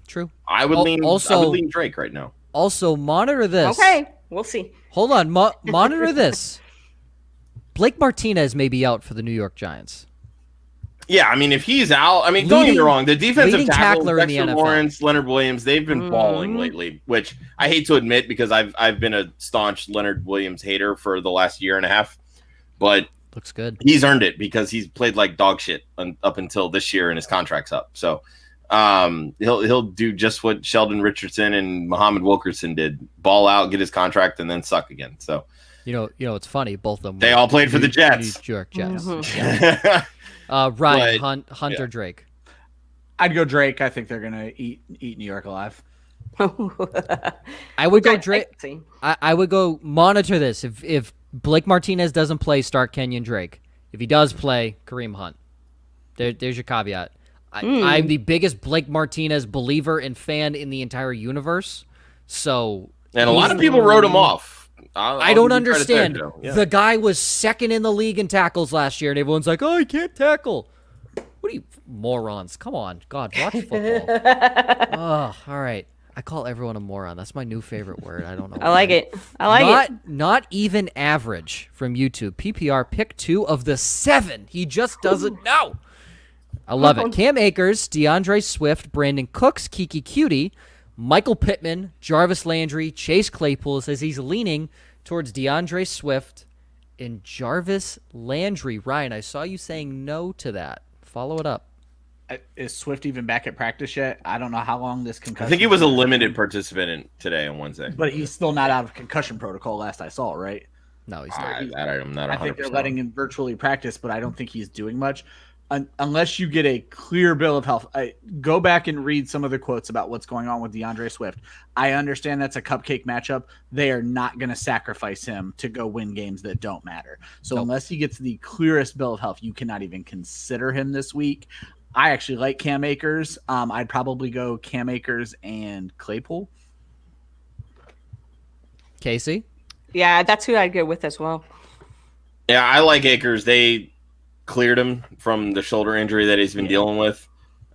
True. I would lean Drake right now. Also, monitor this. Okay, we'll see. Hold on, monitor this. Blake Martinez may be out for the New York Giants. Yeah, I mean, if he's out, I mean, don't get me wrong. The defensive tackles, tackler in the Dexter NFL. Lawrence, Leonard Williams, they've been balling lately, which I hate to admit because I've been a staunch Leonard Williams hater for the last year and a half. But looks good. He's earned it because he's played like dog shit up until this year and his contract's up. So he'll do just what Sheldon Richardson and Muhammad Wilkerson did: ball out, get his contract, and then suck again. So you know, it's funny. Both of them. They all played for the Jets. New York Jets. Mm-hmm. Ryan, Hunt or Drake? I'd go Drake. I think they're gonna eat New York alive. I would go Drake. I would go monitor this. If Blake Martinez doesn't play, start Kenyon Drake. If he does play, Kareem Hunt. There's your caveat. I'm the biggest Blake Martinez believer and fan in the entire universe. So, and a lot of people wrote him off. I don't understand. There, The guy was second in the league in tackles last year, and everyone's like, "Oh, he can't tackle." What are you morons? Come on, God, watch football. Oh, all right. I call everyone a moron. That's my new favorite word. I don't know. I like it. I like it. Not even average from YouTube. PPR pick 2 of the 7. He just doesn't know. I love it. Cam Akers, DeAndre Swift, Brandon Cooks, Kiki Cutie, Michael Pittman, Jarvis Landry, Chase Claypool says he's leaning towards DeAndre Swift and Jarvis Landry. Ryan, I saw you saying no to that. Follow it up. Is Swift even back at practice yet? I don't know how long this concussion. I think he was a limited participant today on Wednesday. But he's still not out of concussion protocol last I saw, right? No, he's not. I'm not 100% I think they're letting him virtually practice, but I don't think he's doing much. unless you get a clear bill of health. Go back and read some of the quotes about what's going on with DeAndre Swift. I understand that's a cupcake matchup. They are not going to sacrifice him to go win games that don't matter. So unless he gets the clearest bill of health, you cannot even consider him this week. I actually like Cam Akers. I'd probably go Cam Akers and Claypool. Casey? Yeah, that's who I'd go with as well. Yeah, I like Akers. They cleared him from the shoulder injury that he's been dealing with.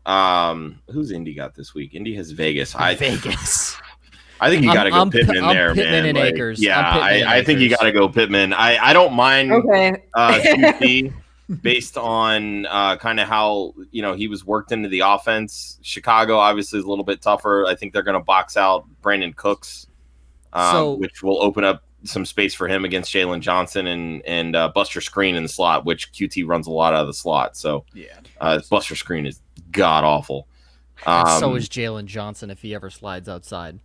Who's Indy got this week? Indy has Vegas. Vegas. I think you got to go Pittman I'm there, Pittman man. and Like, Akers. Yeah, I think you got to go Pittman. I don't mind QT based on kind of how he was worked into the offense. Chicago obviously is a little bit tougher. I think they're going to box out Brandon Cooks, which will open up some space for him against Jalen Johnson and Buster Screen in the slot, which QT runs a lot out of the slot. So Buster Screen is god awful. So is Jalen Johnson if he ever slides outside.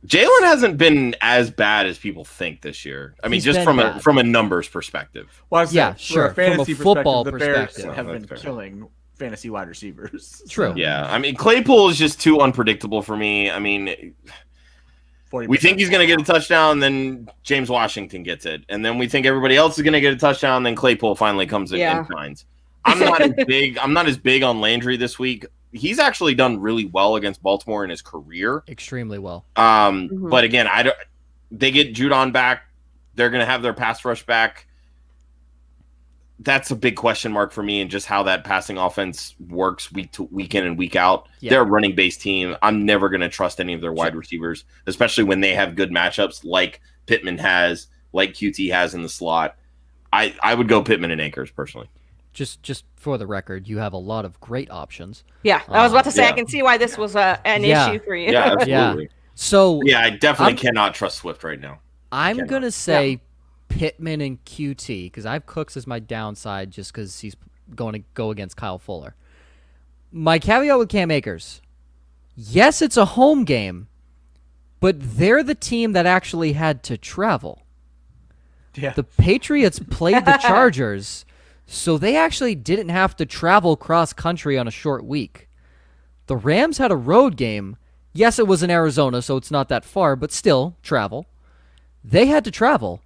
Jalen hasn't been as bad as people think this year. I mean, He's just been from a numbers perspective. Well, yeah, sure. From a football the perspective, Bears have been fair. killing fantasy wide receivers. True. Yeah, I mean, Claypool is just too unpredictable for me. I mean, we think he's going to get a touchdown, then James Washington gets it, and then we think everybody else is going to get a touchdown, then Claypool finally comes in and finds. I'm not as big on Landry this week. He's actually done really well against Baltimore in his career. Extremely well. But again, they get Judon back. They're going to have their pass rush back. That's a big question mark for me, and just how that passing offense works week in and week out. Yeah. They're a running based team. I'm never going to trust any of their wide receivers, especially when they have good matchups like Pittman has, like QT has in the slot. I would go Pittman and Akers personally. Just for the record, you have a lot of great options. Yeah, I was about to say I can see why this was an issue for you. Yeah, absolutely. So I definitely cannot trust Swift right now. I'm gonna say Pittman and QT because I have Cooks as my downside just because he's going to go against Kyle Fuller. My caveat with Cam Akers, yes, it's a home game, but they're the team that actually had to travel. Yeah. The Patriots played the Chargers. So they actually didn't have to travel cross-country on a short week. The Rams had a road game. Yes, it was in Arizona, so it's not that far, but still, travel. They had to travel.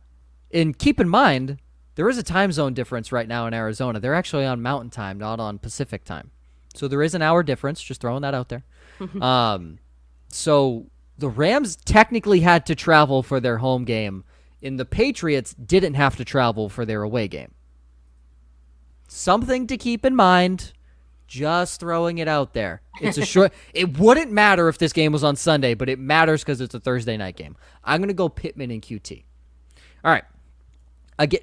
And keep in mind, there is a time zone difference right now in Arizona. They're actually on Mountain Time, not on Pacific Time. So there is an hour difference, just throwing that out there. So the Rams technically had to travel for their home game, and the Patriots didn't have to travel for their away game. Something to keep in mind. Just throwing it out there. It's a short. It wouldn't matter if this game was on Sunday, but it matters because it's a Thursday night game. I'm gonna go Pittman and QT. All right.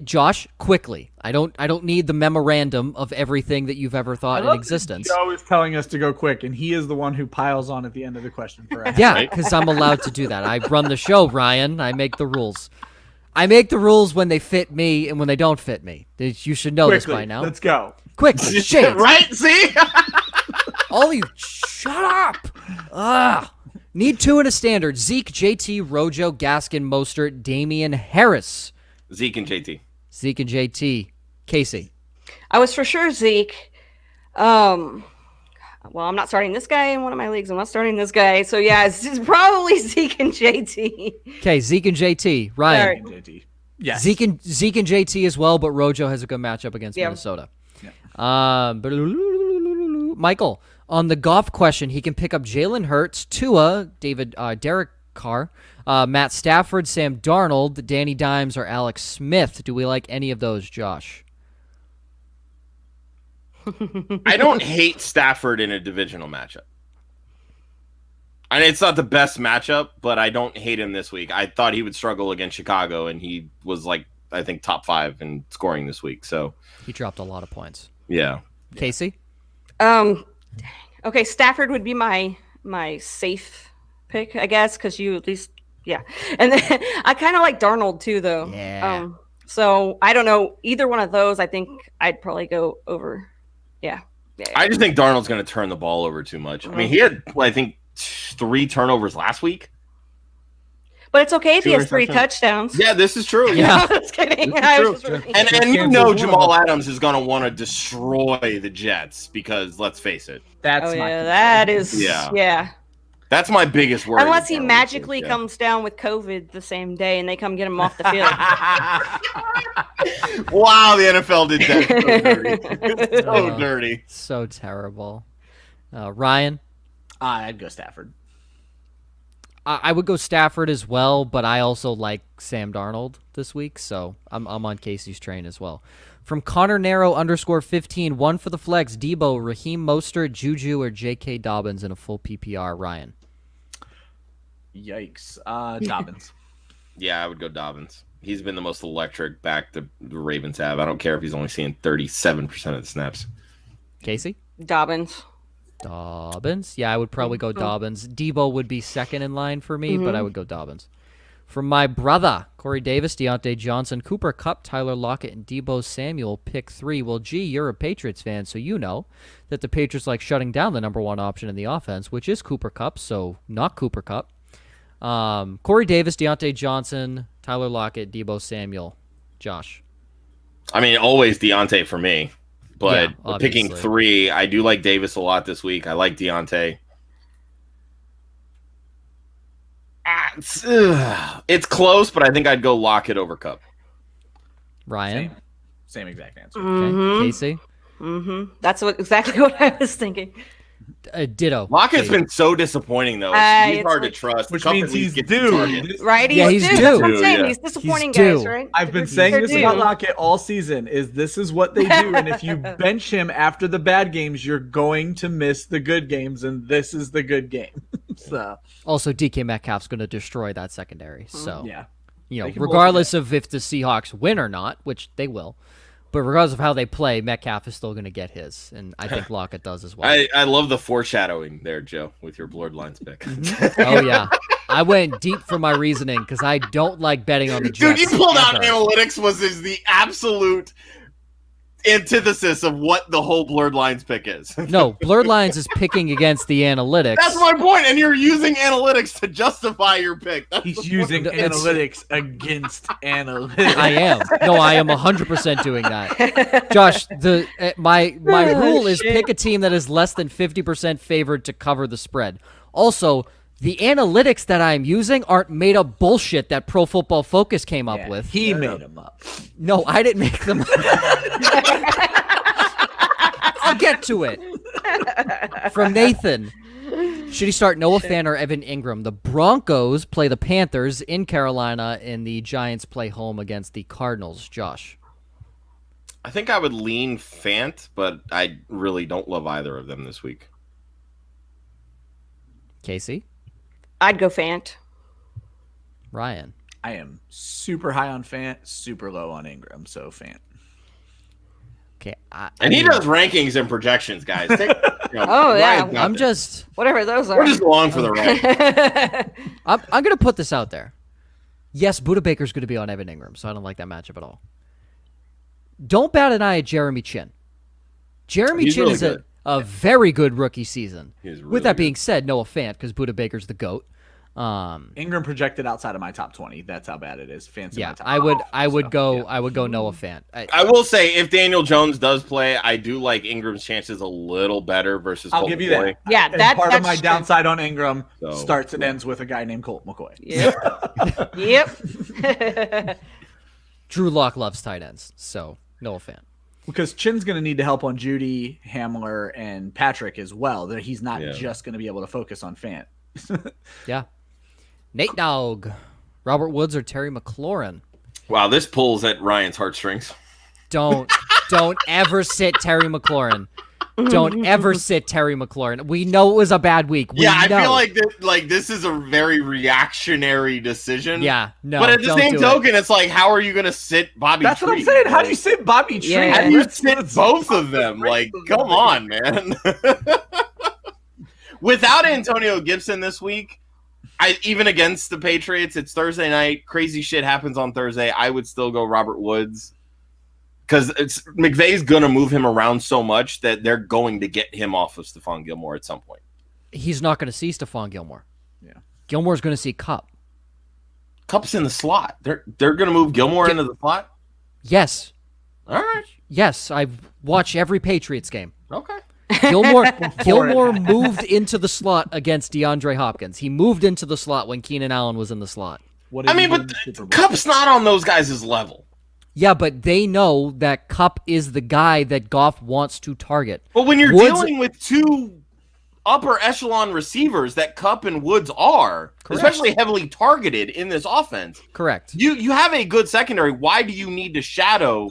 Josh, quickly. I don't need the memorandum of everything that you've ever thought in existence. Joe is telling us to go quick, and he is the one who piles on at the end of the question for us. Yeah, because I'm allowed to do that. I run the show, Ryan. I make the rules. I make the rules when they fit me and when they don't fit me. You should know this by now. Let's go. Quick, shades. Right? See? All of you, shut up. Need two in a standard. Zeke, JT, Rojo, Gaskin, Mostert, Damian Harris. Zeke and JT. Zeke and JT. Casey. I was for sure Zeke. Well, I'm not starting this guy in one of my leagues. I'm not starting this guy. So, yeah, it's probably Zeke and JT. Okay, Zeke and JT. Ryan. JT. Yes. Zeke and JT as well, but Rojo has a good matchup against Minnesota. Yeah. Michael, on the golf question, he can pick up Jalen Hurts, Tua, Derek Carr, Matt Stafford, Sam Darnold, Danny Dimes, or Alex Smith. Do we like any of those, Josh? I don't hate Stafford in a divisional matchup. And it's not the best matchup, but I don't hate him this week. I thought he would struggle against Chicago, and he was I think top 5 in scoring this week. So he dropped a lot of points. Yeah. Casey? Okay, Stafford would be my safe pick, I guess, because you at least And then I kind of like Darnold too, though. Yeah. So I don't know either one of those. I think I'd probably go over. Yeah. I just think Darnold's going to turn the ball over too much. I mean, he had, I think, 3 turnovers last week. But it's okay if he Two has 3 receptions. touchdowns. Yeah, this is true. Yeah. I was kidding. This is I true. was just joking. And you Cancels know one of Jamal them. Adams is going to want to destroy the Jets because let's face it, That's Oh my yeah, concern. that is Yeah. yeah. that's my biggest worry. Unless he with magically Darnold. comes down with COVID the same day and they come get him off the field. Wow, the NFL did that so dirty. So dirty. So terrible. Ryan, I'd go Stafford. I would go Stafford as well, but I also like Sam Darnold this week, so I'm on Casey's train as well. From Connor Narrow _15, 1 for the flex, Debo, Raheem Mostert, Juju, or J.K. Dobbins in a full PPR. Ryan. Yikes. Dobbins. Yeah, I would go Dobbins. He's been the most electric back the Ravens have. I don't care if he's only seeing 37% of the snaps. Casey? Dobbins. Dobbins. Yeah, I would probably go Dobbins. Debo would be second in line for me, but I would go Dobbins. From my brother, Corey Davis, Deontay Johnson, Cooper Kupp, Tyler Lockett, and Debo Samuel, pick 3. Well, gee, you're a Patriots fan, so you know that the Patriots like shutting down the number 1 option in the offense, which is Cooper Kupp, so not Cooper Kupp. Corey Davis, Deontay Johnson, Tyler Lockett, Debo Samuel. Josh. I mean, always Deontay for me, but Yeah, picking obviously. 3, I do like Davis a lot this week. I like Deontay. It's close, but I think I'd go Lockett over Cup. Ryan. Same exact answer. Okay. Casey. That's exactly what I was thinking. Ditto. Lockett's Casey. been so disappointing, though. He's It's hard to like- trust. Which Kupp means at least he's gets the due. target. Right? Yeah, he's due. due. That's what I'm saying. Yeah. He's disappointing He's guys, due. right? I've been They're saying this due. about Lockett all season. Is this is what they do, and if you bench him after the bad games, you're going to miss the good games, and this is the good game. So Also, DK Metcalf's going to destroy that secondary. So, yeah, you know, They can regardless of if the Seahawks win or not, which they will, but regardless of how they play, Metcalf is still going to get his, and I think Lockett does as well. I love the foreshadowing there, Joe, with your blurred lines pick. Oh yeah, I went deep for my reasoning because I don't like betting on the Dude, Jets. you pulled out ever. analytics is the absolute antithesis of what the whole blurred lines pick is. No, blurred lines is picking against the analytics. That's my point, and you're using analytics to justify your pick. That's he's the using point. It's- analytics against analytics. I am. No, I am 100% doing that. Josh, my rule is pick a team that is less than 50% favored to cover the spread. Also, the analytics that I'm using aren't made up bullshit that Pro Football Focus came up Yeah, with. he made him up. No, I didn't make them. I'll get to it. From Nathan. Should he start Noah Fant or Evan Ingram? The Broncos play the Panthers in Carolina, and the Giants play home against the Cardinals. Josh. I think I would lean Fant, but I really don't love either of them this week. Casey. I'd go Fant. Ryan. I am super high on Fant, super low on Ingram, so Fant. Okay. And he does rankings and projections, guys. Oh, yeah. Ryan's got I'm this. just Whatever those are. We're just along for the ride. I'm going to put this out there. Yes, Buda Baker's going to be on Evan Ingram, so I don't like that matchup at all. Don't bat an eye at Jeremy Chin. Jeremy He's Chin really is good. a very good rookie season. He's really With that good. being said, Noah Fant, because Buda Baker's the GOAT. Ingram projected outside of my top 20. That's how bad it is. Fancy. Yeah, my top I would 20, go yeah. I would go Noah Fant. I will say, if Daniel Jones does play, I do like Ingram's chances a little better versus I'll Colt give you McCoy. that. Yeah, And that- part of that's my true. downside on Ingram So, starts and ends with a guy named Colt McCoy. Yep. Yep. Drew Lock loves tight ends, so Noah Fant. Because Chin's going to need to help on Judy, Hamler, and Patrick as well. That he's not Yeah. just going to be able to focus on Fant. Yeah. Nate Dogg, Robert Woods, or Terry McLaurin. Wow, this pulls at Ryan's heartstrings. Don't ever sit Terry McLaurin. Don't ever sit Terry McLaurin. We know it was a bad week. We Yeah, I know. feel like this is a very reactionary decision. Yeah, no. but at the don't same do it. token, it's like, how are you going to sit Bobby? That's what I'm Treat? saying. How do you Like, say Bobby Tree? Yeah. How do you That's- sit that's- both of them? Like, come on, man. Without Antonio Gibson this week, even against the Patriots, it's Thursday night. Crazy shit happens on Thursday. I would still go Robert Woods because McVay's going to move him around so much that they're going to get him off of Stephon Gilmore at some point. He's not going to see Stephon Gilmore. Yeah. Gilmore's going to see Cup. Cup's in the slot. They're going to move Gilmore into the slot? Yes. All right. Yes, I watch every Patriots game. Okay. Gilmore moved into the slot against DeAndre Hopkins. He moved into the slot when Keenan Allen was in the slot. What did he do in but the Super Bowl? Cup's not on those guys' level. Yeah, but they know that Kupp is the guy that Goff wants to target. But when you're Woods- dealing with two upper echelon receivers that Kupp and Woods are, Correct. especially heavily targeted in this offense, Correct. you have a good secondary. Why do you need to shadow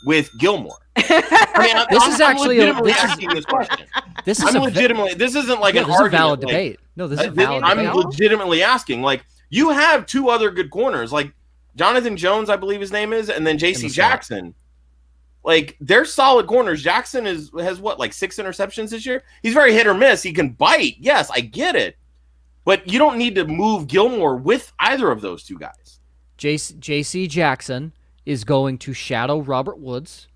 with Gilmore? I mean, I'm legitimately asking this question. This is This isn't like yeah, an this is a argument. valid like, debate. No, this is a valid I'm debate. legitimately asking. Like, you have two other good corners, like Jonathan Jones, I believe his name is, and then J.C. Jackson. Like, they're solid corners. Jackson has what, like 6 interceptions this year? He's very hit or miss. He can bite. Yes, I get it. But you don't need to move Gilmore with either of those two guys. J.C. Jackson is going to shadow Robert Woods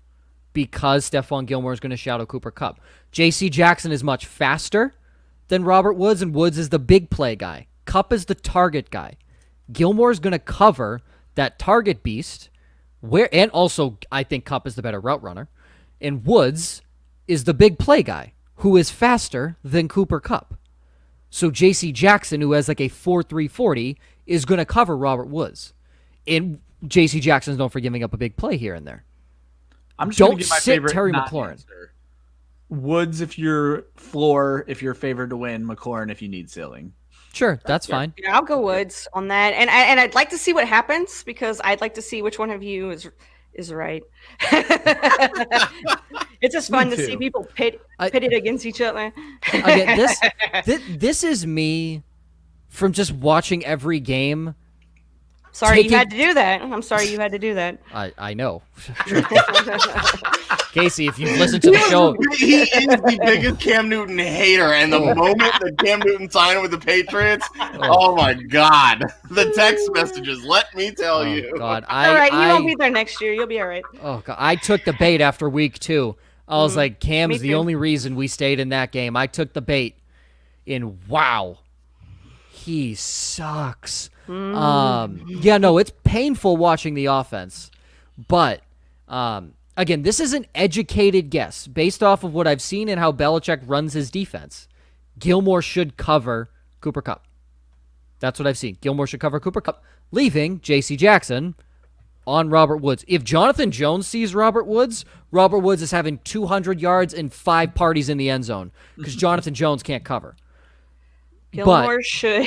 because Stephon Gilmore is going to shadow Cooper Kupp. J.C. Jackson is much faster than Robert Woods, and Woods is the big play guy. Kupp is the target guy. Gilmore is going to cover that target beast, and also I think Kupp is the better route runner, and Woods is the big play guy who is faster than Cooper Kupp. So J.C. Jackson, who has like a 4.3 40, is going to cover Robert Woods. And J.C. Jackson's known for giving up a big play here and there. I'm just Don't gonna give my sit favorite Terry not McLaurin. answer. Woods if you're floor, if you're favored to win. McLaurin if you need ceiling. Sure, that's fine. Yeah, I'll go Woods on that, and I'd like to see what happens because I'd like to see which one of you is right. It's just fun to see people pitted against each other. Again, this is me from just watching every game. Sorry you had to do that. I'm sorry you had to do that. I know. Casey, if you've listened to the show. He is the biggest Cam Newton hater, and the moment that Cam Newton signed with the Patriots, oh my God. The text messages, let me tell you. God, All right, you won't be there next year. You'll be all right. Oh, God. I took the bait after week 2. I was like, Cam's Me the too. only reason we stayed in that game. I took the bait, and wow, he sucks. Yeah, no, it's painful watching the offense. But, again, this is an educated guess based off of what I've seen and how Belichick runs his defense. Gilmore should cover Cooper Kupp. That's what I've seen. Gilmore should cover Cooper Kupp, leaving J.C. Jackson on Robert Woods. If Jonathan Jones sees Robert Woods is having 200 yards and 5 parties in the end zone because Jonathan Jones can't cover. Gilmore should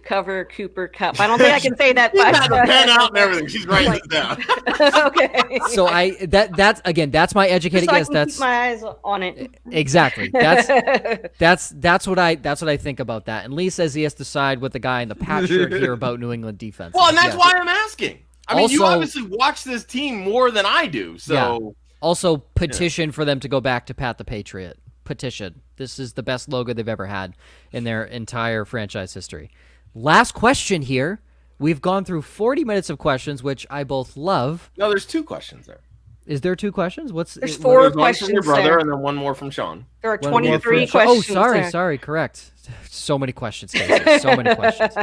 cover Cooper Kupp. I don't think I can say that. She's got the pen out and everything. She's writing this down. Okay. So that's my educated So I guess. can That's keep my eyes on it. exactly. That's what I think about that. And Lee says he has to side with the guy in the patch shirt here about New England defense. Well, and that's Yes. why I'm asking. I mean, you Also- obviously watch this team more than I do, so Also, petition for them to go back to Pat the Patriot. Petition. This is the best logo they've ever had in their entire franchise history. Last question here. We've gone through 40 minutes of questions, which I both love. no, there's 2 questions there. Is there 2 questions? There's 4 There's one questions from your brother, there. and then one more from Sean. There are One more 23 for- questions. Oh, there. sorry, correct. So many questions, Casey. So many questions.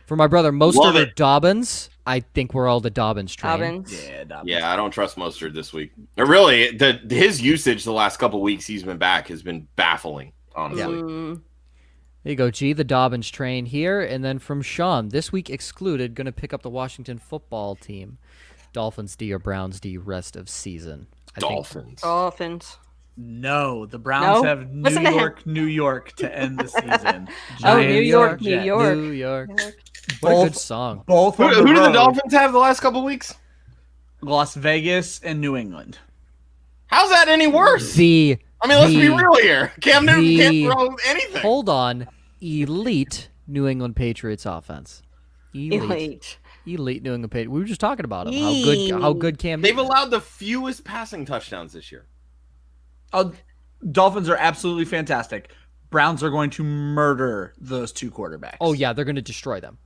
For my brother, Mostert or Dobbins, I think we're all the Dobbins train. Dobbins. Yeah, I don't trust Mostert this week. Really, his usage the last couple weeks he's been back has been baffling, honestly. There you go, G, the Dobbins train here. And then from Sean, this week excluded, going to pick up the Washington football team. Dolphins D or Browns D rest of season. I think Dolphins. No, the Browns No? have Listen to him. New York to end the season. Oh, Giants, New York, Jets. New York. New York. What a good song. Both Who on did the road. Dolphins have the last couple weeks? Las Vegas and New England. How's that any worse? The I mean, let's be the- real here. Cam Newton the- can't throw anything. Hold on. Elite New England Patriots offense. Elite New England Patriots. We were just talking about him. How good Cam They've Newton. allowed the fewest passing touchdowns this year. Dolphins are absolutely fantastic. Browns are going to murder those 2 quarterbacks. Oh yeah, they're going to destroy them.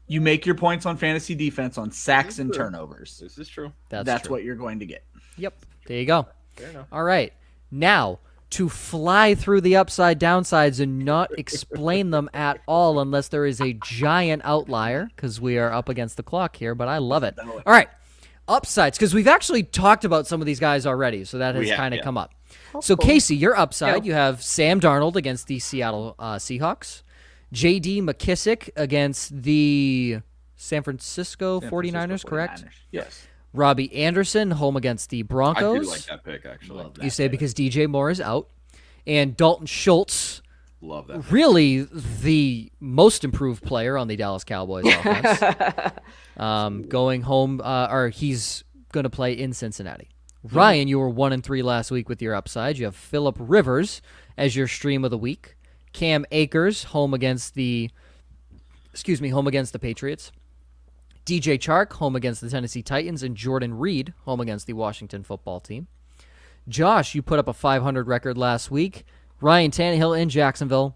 You make your points on fantasy defense on sacks and turnovers. This is true. That's What you're going to get. Yep. There you go. Fair enough. All right. Now, to fly through the upside downsides and not explain them at all unless there is a giant outlier, because we are up against the clock here, but I love it. All right, upsides, because we've actually talked about some of these guys already, so that has kind of come up. So, Casey, your upside, you have Sam Darnold against the Seattle Seahawks, J.D. McKissick against the San Francisco 49ers, correct? Yes. Robbie Anderson home against the Broncos. I do like that pick, actually. You say because DJ Moore is out. And Dalton Schultz, Love that pick. really the most improved player on the Dallas Cowboys offense. Going home, or he's going to play in Cincinnati. Ryan, you were 1-3 last week with your upside. You have Phillip Rivers as your stream of the week. Cam Akers home against the Patriots. DJ Chark, home against the Tennessee Titans, and Jordan Reed, home against the Washington football team. Josh, you put up a 500 record last week. Ryan Tannehill in Jacksonville.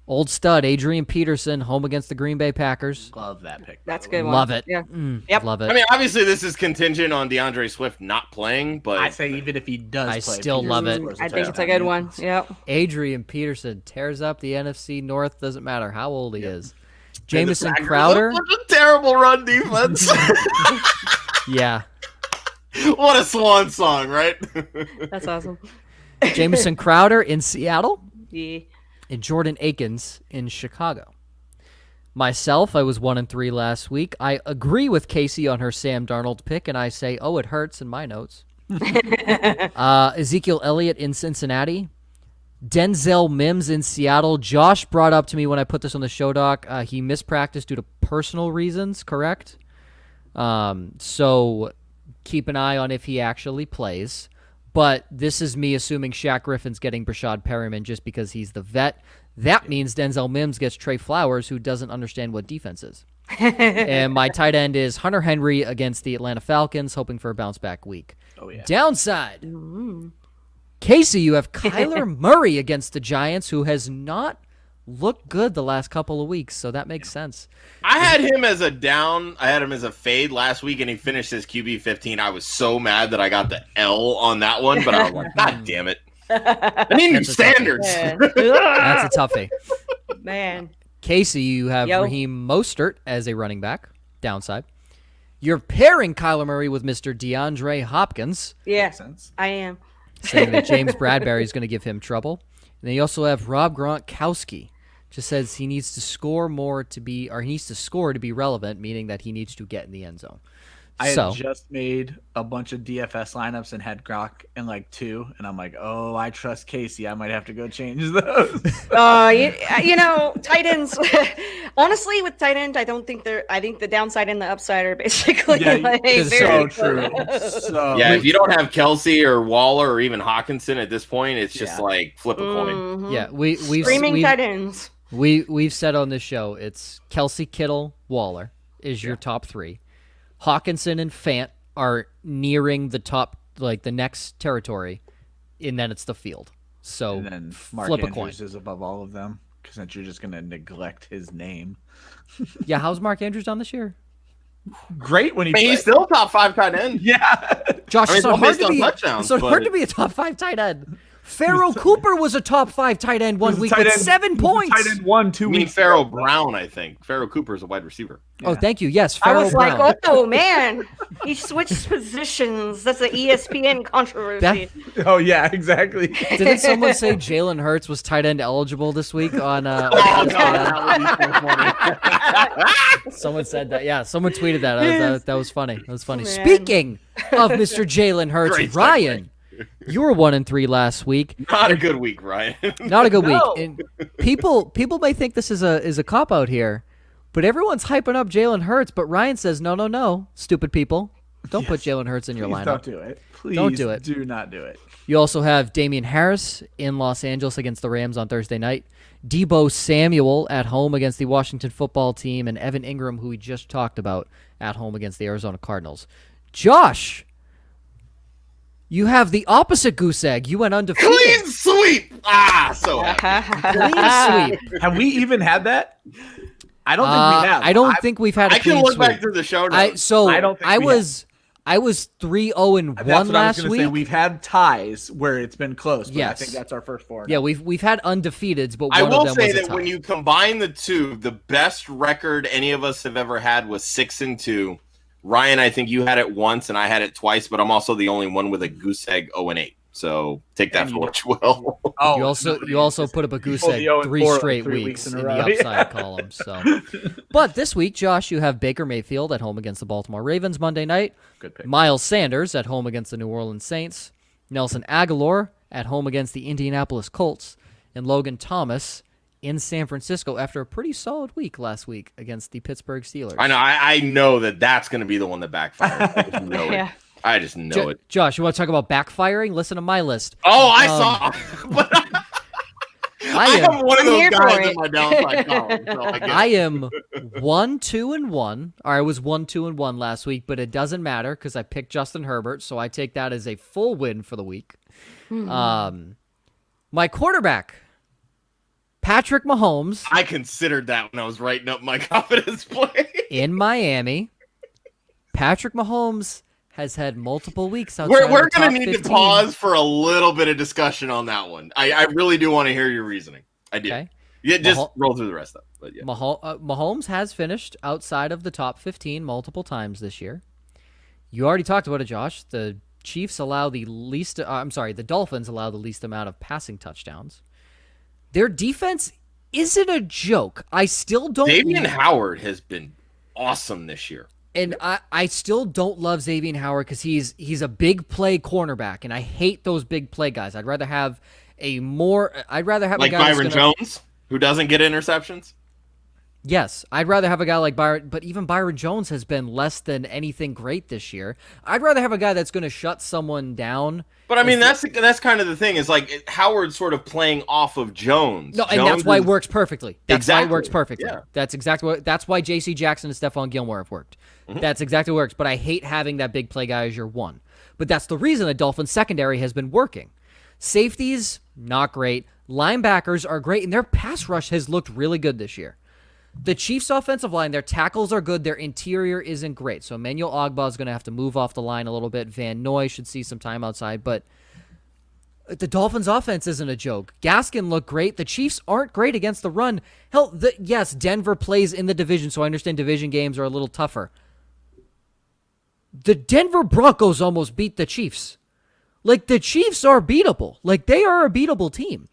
Old stud, Adrian Peterson, home against the Green Bay Packers. Love that pick. That's a good one. Love it. Yeah. Yep. Love it. I mean, obviously, this is contingent on DeAndre Swift not playing, but I say even if he does I play, still love it. I think it's a good one. Yep. Adrian Peterson tears up the NFC North. Doesn't matter how old he is. And the Jamison Packers Crowder. have such a terrible run defense. Yeah. What a swan song, right? That's awesome. Jamison Crowder in Seattle. Yeah. And Jordan Akins in Chicago. Myself, I was 1-3 last week. I agree with Casey on her Sam Darnold pick, and I say, oh, it hurts in my notes. Ezekiel Elliott in Cincinnati. Denzel Mims in Seattle. Josh brought up to me when I put this on the show doc, he missed practice due to personal reasons, correct? So keep an eye on if he actually plays. But this is me assuming Shaq Griffin's getting Brashad Perriman just because he's the vet. That means Denzel Mims gets Trey Flowers, who doesn't understand what defense is. And my tight end is Hunter Henry against the Atlanta Falcons, hoping for a bounce-back week. Oh, yeah. Downside. Casey, you have Kyler Murray against the Giants, who has not looked good the last couple of weeks, so that makes sense. I had him as a down. I had him as a fade last week, and he finished his QB 15. I was so mad that I got the L on that one, but I was like, God damn it. I need new standards. That's a toughie. Man. Casey, you have Raheem Mostert as a running back. Downside. You're pairing Kyler Murray with Mr. DeAndre Hopkins. Yeah, Sense. I am. Saying that James Bradbury is going to give him trouble. And then you also have Rob Gronkowski. Just says he needs to score more to be, or he needs to score to be relevant, meaning that he needs to get in the end zone. I had just made a bunch of DFS lineups and had Gronk in like 2, and I'm like, oh, I trust Casey. I might have to go change those. You know, tight ends. Honestly, with tight end, I think the downside and the upside are basically so true. So yeah, if you don't have Kelsey or Waller or even Hawkinson at this point, it's just like flip a coin. Mm-hmm. Yeah, we've streaming tight ends. We've said on this show, it's Kelsey, Kittle, Waller is your top 3. Hawkinson and Fant are nearing the top, like the next territory, and then it's the field. So and then Mark flip Andrews a coin. is above all of them because you're just going to neglect his name. Yeah, how's Mark Andrews done this year? Great when he But plays. he's still top 5 tight end. Yeah. Josh, I mean, it's not hard based on to touchdowns, hard to be a top 5 tight end. Farrell Cooper was a top 5 tight end one week with 7 points. Tight end 1, 2 I mean, weeks. Farrell Brown, I think. Farrell Cooper is a wide receiver. Oh, thank you. Yes, I Farrell was Brown. like, oh man, he switched positions. That's an ESPN controversy. Oh yeah, exactly. Didn't someone say Jalen Hurts was tight end eligible this week on? Oh, no, that would be so funny. Someone said that. Yeah, someone tweeted that. That was funny. That was funny. Man. Speaking of Mr. Jalen Hurts, Great segue. Ryan, you were 1-3 last week. Not a good week, Ryan. Not a good No. week. And people may think this is a cop out here, but everyone's hyping up Jalen Hurts. But Ryan says, no, stupid people, don't put Jalen Hurts in your Please lineup. don't do it. Please Don't do it. Do not do it. You also have Damian Harris in Los Angeles against the Rams on Thursday night. Debo Samuel at home against the Washington football team, and Evan Ingram, who we just talked about, at home against the Arizona Cardinals. Josh, you have the opposite goose egg. You went undefeated. Clean sweep. So happy. Clean sweep. Have we even had that? I don't think we have. I don't think we've had a I clean can look sweep. back through the show notes. I don't think we I was 3-0-1 That's what I was last gonna week. say. We've had ties where it's been close, but I Yes. think that's our first 4. Yeah, we've had undefeateds, but one I of will them say was a that tie. when you combine the two, the best record any of us have ever had was 6-2. Ryan, I think you had it once and I had it twice, but I'm also the only one with a goose egg 0-8. So take that for what you will. Oh, You also put up a goose egg 0-4 3 like straight 3 weeks weeks in in a the row. upside column. So, but this week, Josh, you have Baker Mayfield at home against the Baltimore Ravens Monday night. Good pick. Miles Sanders at home against the New Orleans Saints. Nelson Aguilar at home against the Indianapolis Colts, and Logan Thomas in San Francisco after a pretty solid week last week against the Pittsburgh Steelers. I know that's going to be the one that backfires. I just know Yeah. it. I just know it. Josh, you want to talk about backfiring? Listen to my list. Oh, I saw. But I am one of I'm those here for guys in it. my downside column. So I guess. I am 1-2-1. Or I was 1-2-1 last week, but it doesn't matter because I picked Justin Herbert, so I take that as a full win for the week. My quarterback, Patrick Mahomes, I considered that when I was writing up my confidence play. in Miami. Patrick Mahomes has had multiple weeks outside We're of the going top to need 15. to pause for a little bit of discussion on that one. I really do want to hear your reasoning. I do. Okay. Yeah, just roll through the rest of it. But yeah. Mahomes has finished outside of the top 15 multiple times this year. You already talked about it, Josh. The Chiefs allow the least. The Dolphins allow the least amount of passing touchdowns. Their defense isn't a joke. I still don't. Xavier Howard has been awesome this year. And I still don't love Xavier Howard because he's a big play cornerback, and I hate those big play guys. I'd rather have a Like guy Byron Jones, who doesn't get interceptions. Yes, I'd rather have a guy like Byron, but even Byron Jones has been less than anything great this year. I'd rather have a guy that's going to shut someone down. But I mean, that's kind of the thing. Is like Howard's sort of playing off of Jones. No, and that's why it works perfectly. That's why it works Exactly, perfectly. yeah. That's why J.C. Jackson and Stephon Gilmore have worked. Mm-hmm. That's exactly what works. But I hate having that big play guy as your one. But that's the reason the Dolphins secondary has been working. Safeties, not great. Linebackers are great, and their pass rush has looked really good this year. The Chiefs' offensive line, their tackles are good. Their interior isn't great. So Emmanuel Ogbah is going to have to move off the line a little bit. Van Noy should see some time outside. But the Dolphins' offense isn't a joke. Gaskin looked great. The Chiefs aren't great against the run. Hell, yes, Denver plays in the division, so I understand division games are a little tougher. The Denver Broncos almost beat the Chiefs. Like, the Chiefs are beatable. Like, they are a beatable team.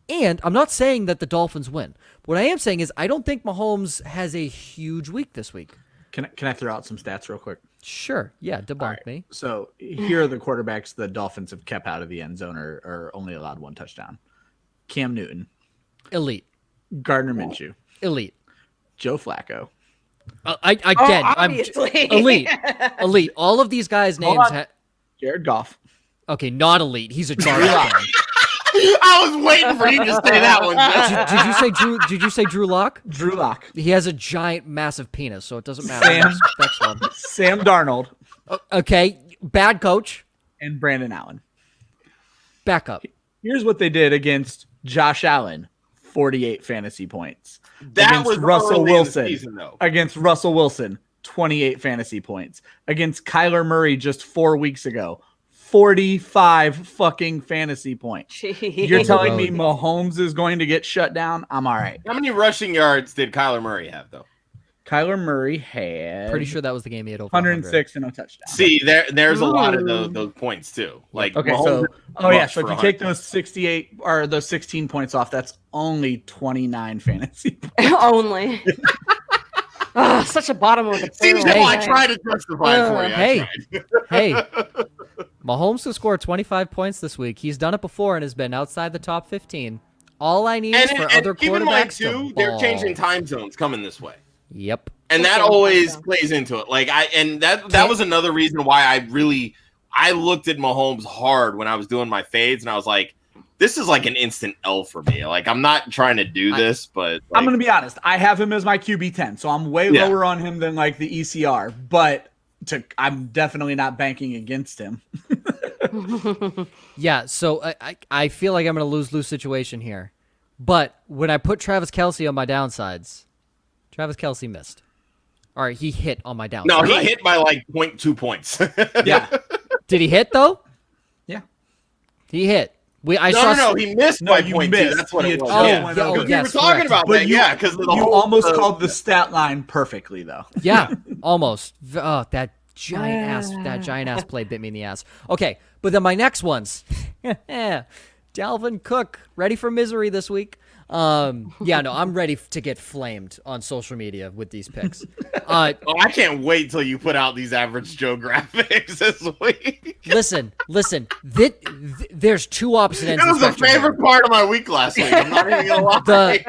And I'm not saying that the Dolphins win. What I am saying is I don't think Mahomes has a huge week this week. Can I throw out some stats real quick? Sure. Yeah, debunk me. So here are the quarterbacks the Dolphins have kept out of the end zone or only allowed one touchdown. Cam Newton, Elite. Gardner Minshew, Elite. Joe Flacco. Obviously. Elite. All of these guys' Hold names. on. Jared Goff. Okay, not elite. He's a garbage fan. I was waiting for you to say that one. Did you say Drew Lock? Drew Lock. He has a giant, massive penis, so it doesn't matter. Sam Darnold. Okay, bad coach. And Brandon Allen. Back up. Here's what they did against Josh Allen. 48 fantasy points. That Against was Russell early in the Wilson. season, though. Against Russell Wilson, 28 fantasy points. Against Kyler Murray just 4 weeks ago, 45 fucking fantasy points. You're telling me Mahomes is going to get shut down? I'm all right. How many rushing yards did Kyler Murray have, though? Kyler Murray had Pretty sure that was the game he had over 106 and a touchdown. See, there's a lot of those points too. Like Okay, Mahomes so if you take those 68 or those 16 points off, that's only 29 fantasy points. Only. Such a bottom of the See, barrel. I tried to justify it for you. Hey, Mahomes has scored 25 points this week. He's done it before and has been outside the top 15. All I need is for other keep in mind quarterbacks too, to they're ball. changing time zones coming this way. Yep. And that always plays into it. Like that was another reason why I looked at Mahomes hard when I was doing my fades, and I was like, this is like an instant L for me. Like, I'm not trying to do this, but I'm going to be honest. I have him as my QB 10, so I'm way lower on him than like the ECR, but I'm definitely not banking against him. Yeah, so I feel like I'm in a lose-lose situation here. But when I put Travis Kelce on my downsides, Travis Kelce missed. All right, he hit on my downside. No, he hit by like 0.2 points. Yeah. Did he hit though? Yeah. He hit. No, he missed by 0.2. missed. That's what He it was. had Yeah. just went over. We were talking about But that, because you almost called the stat line perfectly, though. Yeah, almost. Oh, that giant ass play bit me in the ass. Okay, but then my next ones. Dalvin Cook, ready for misery this week. I'm ready to get flamed on social media with these picks. I can't wait till you put out these average Joe graphics this week. Listen. There's two opposite ends. That was the favorite part of my week last week. I'm not even gonna lie.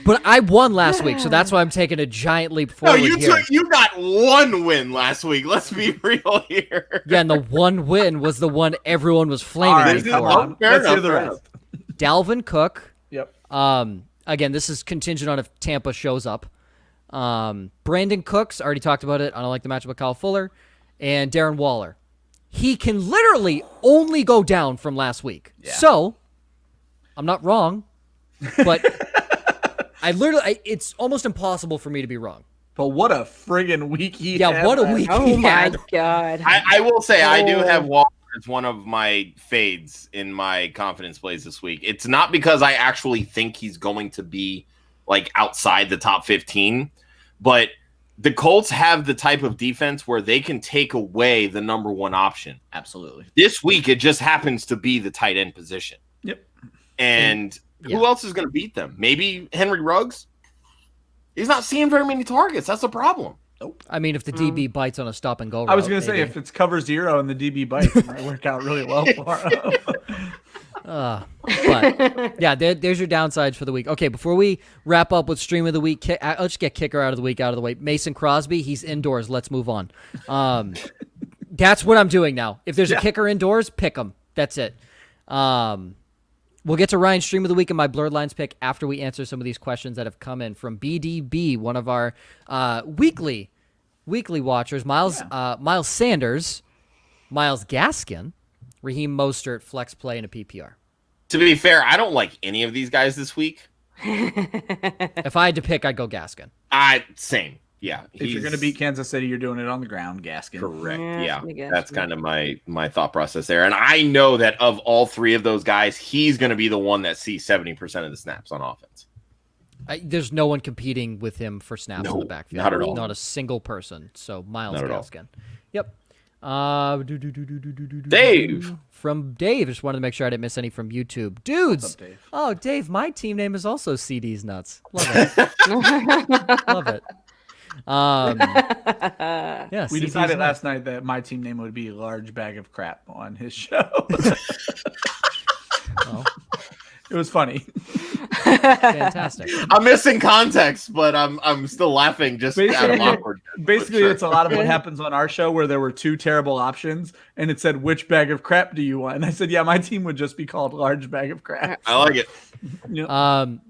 But I won last week, so that's why I'm taking a giant leap forward. No, you got one win last week. Let's be real here. Yeah, and the one win was the one everyone was flaming me for. Let's hear the rest. Dalvin Cook. Yep. Again, this is contingent on if Tampa shows up. Brandon Cooks, already talked about it. I don't like the matchup with Kyle Fuller. And Darren Waller. He can literally only go down from last week. Yeah. So, I'm not wrong, but it's almost impossible for me to be wrong. But what a friggin' week he had. Yeah, what a week he had. Oh, my God. I will say, I do have Waller as one of my fades in my confidence plays this week. It's not because I actually think he's going to be, like, outside the top 15, but the Colts have the type of defense where they can take away the number one option. Absolutely. This week, it just happens to be the tight end position. Yep. And who else is going to beat them? Maybe Henry Ruggs? He's not seeing very many targets. That's a problem. Nope. I mean, if the DB bites on a stop and go route, I was going to say, if it's cover 0 and the DB bites, it might work out really well for him. But yeah, there's your downsides for the week. Okay, before we wrap up with stream of the week, let's get kicker out of the week out of the way. Mason Crosby, he's indoors. Let's move on. That's what I'm doing now. If there's a kicker indoors, pick him. That's it. We'll get to Ryan's stream of the week and my blurred lines pick after we answer some of these questions that have come in from BDB, one of our weekly watchers. Miles Sanders, Myles Gaskin, Raheem Mostert, flex play, and a PPR. To be fair, I don't like any of these guys this week. If I had to pick, I'd go Gaskin. Same. Yeah. If you're going to beat Kansas City, you're doing it on the ground, Gaskin. Correct. Yeah. That's kind of my thought process there. And I know that of all three of those guys, he's going to be the one that sees 70% of the snaps on offense. There's no one competing with him for snaps in the backfield. Not at all. Not a single person. So Myles Gaskin. Yep. Dave. From Dave. Just wanted to make sure I didn't miss any from YouTube. Dudes. What's up, Dave? Oh, Dave, my team name is also CD's Nuts. Love it. Love it. Yeah, we decided last night that my team name would be Large Bag of Crap on his show. Oh. It was funny. Fantastic. I'm missing context, but I'm still laughing just out of awkward. Basically, it's a lot of what happens on our show where there were two terrible options, and it said, "Which bag of crap do you want?" And I said, "Yeah, my team would just be called Large Bag of Crap." I like it. Yep.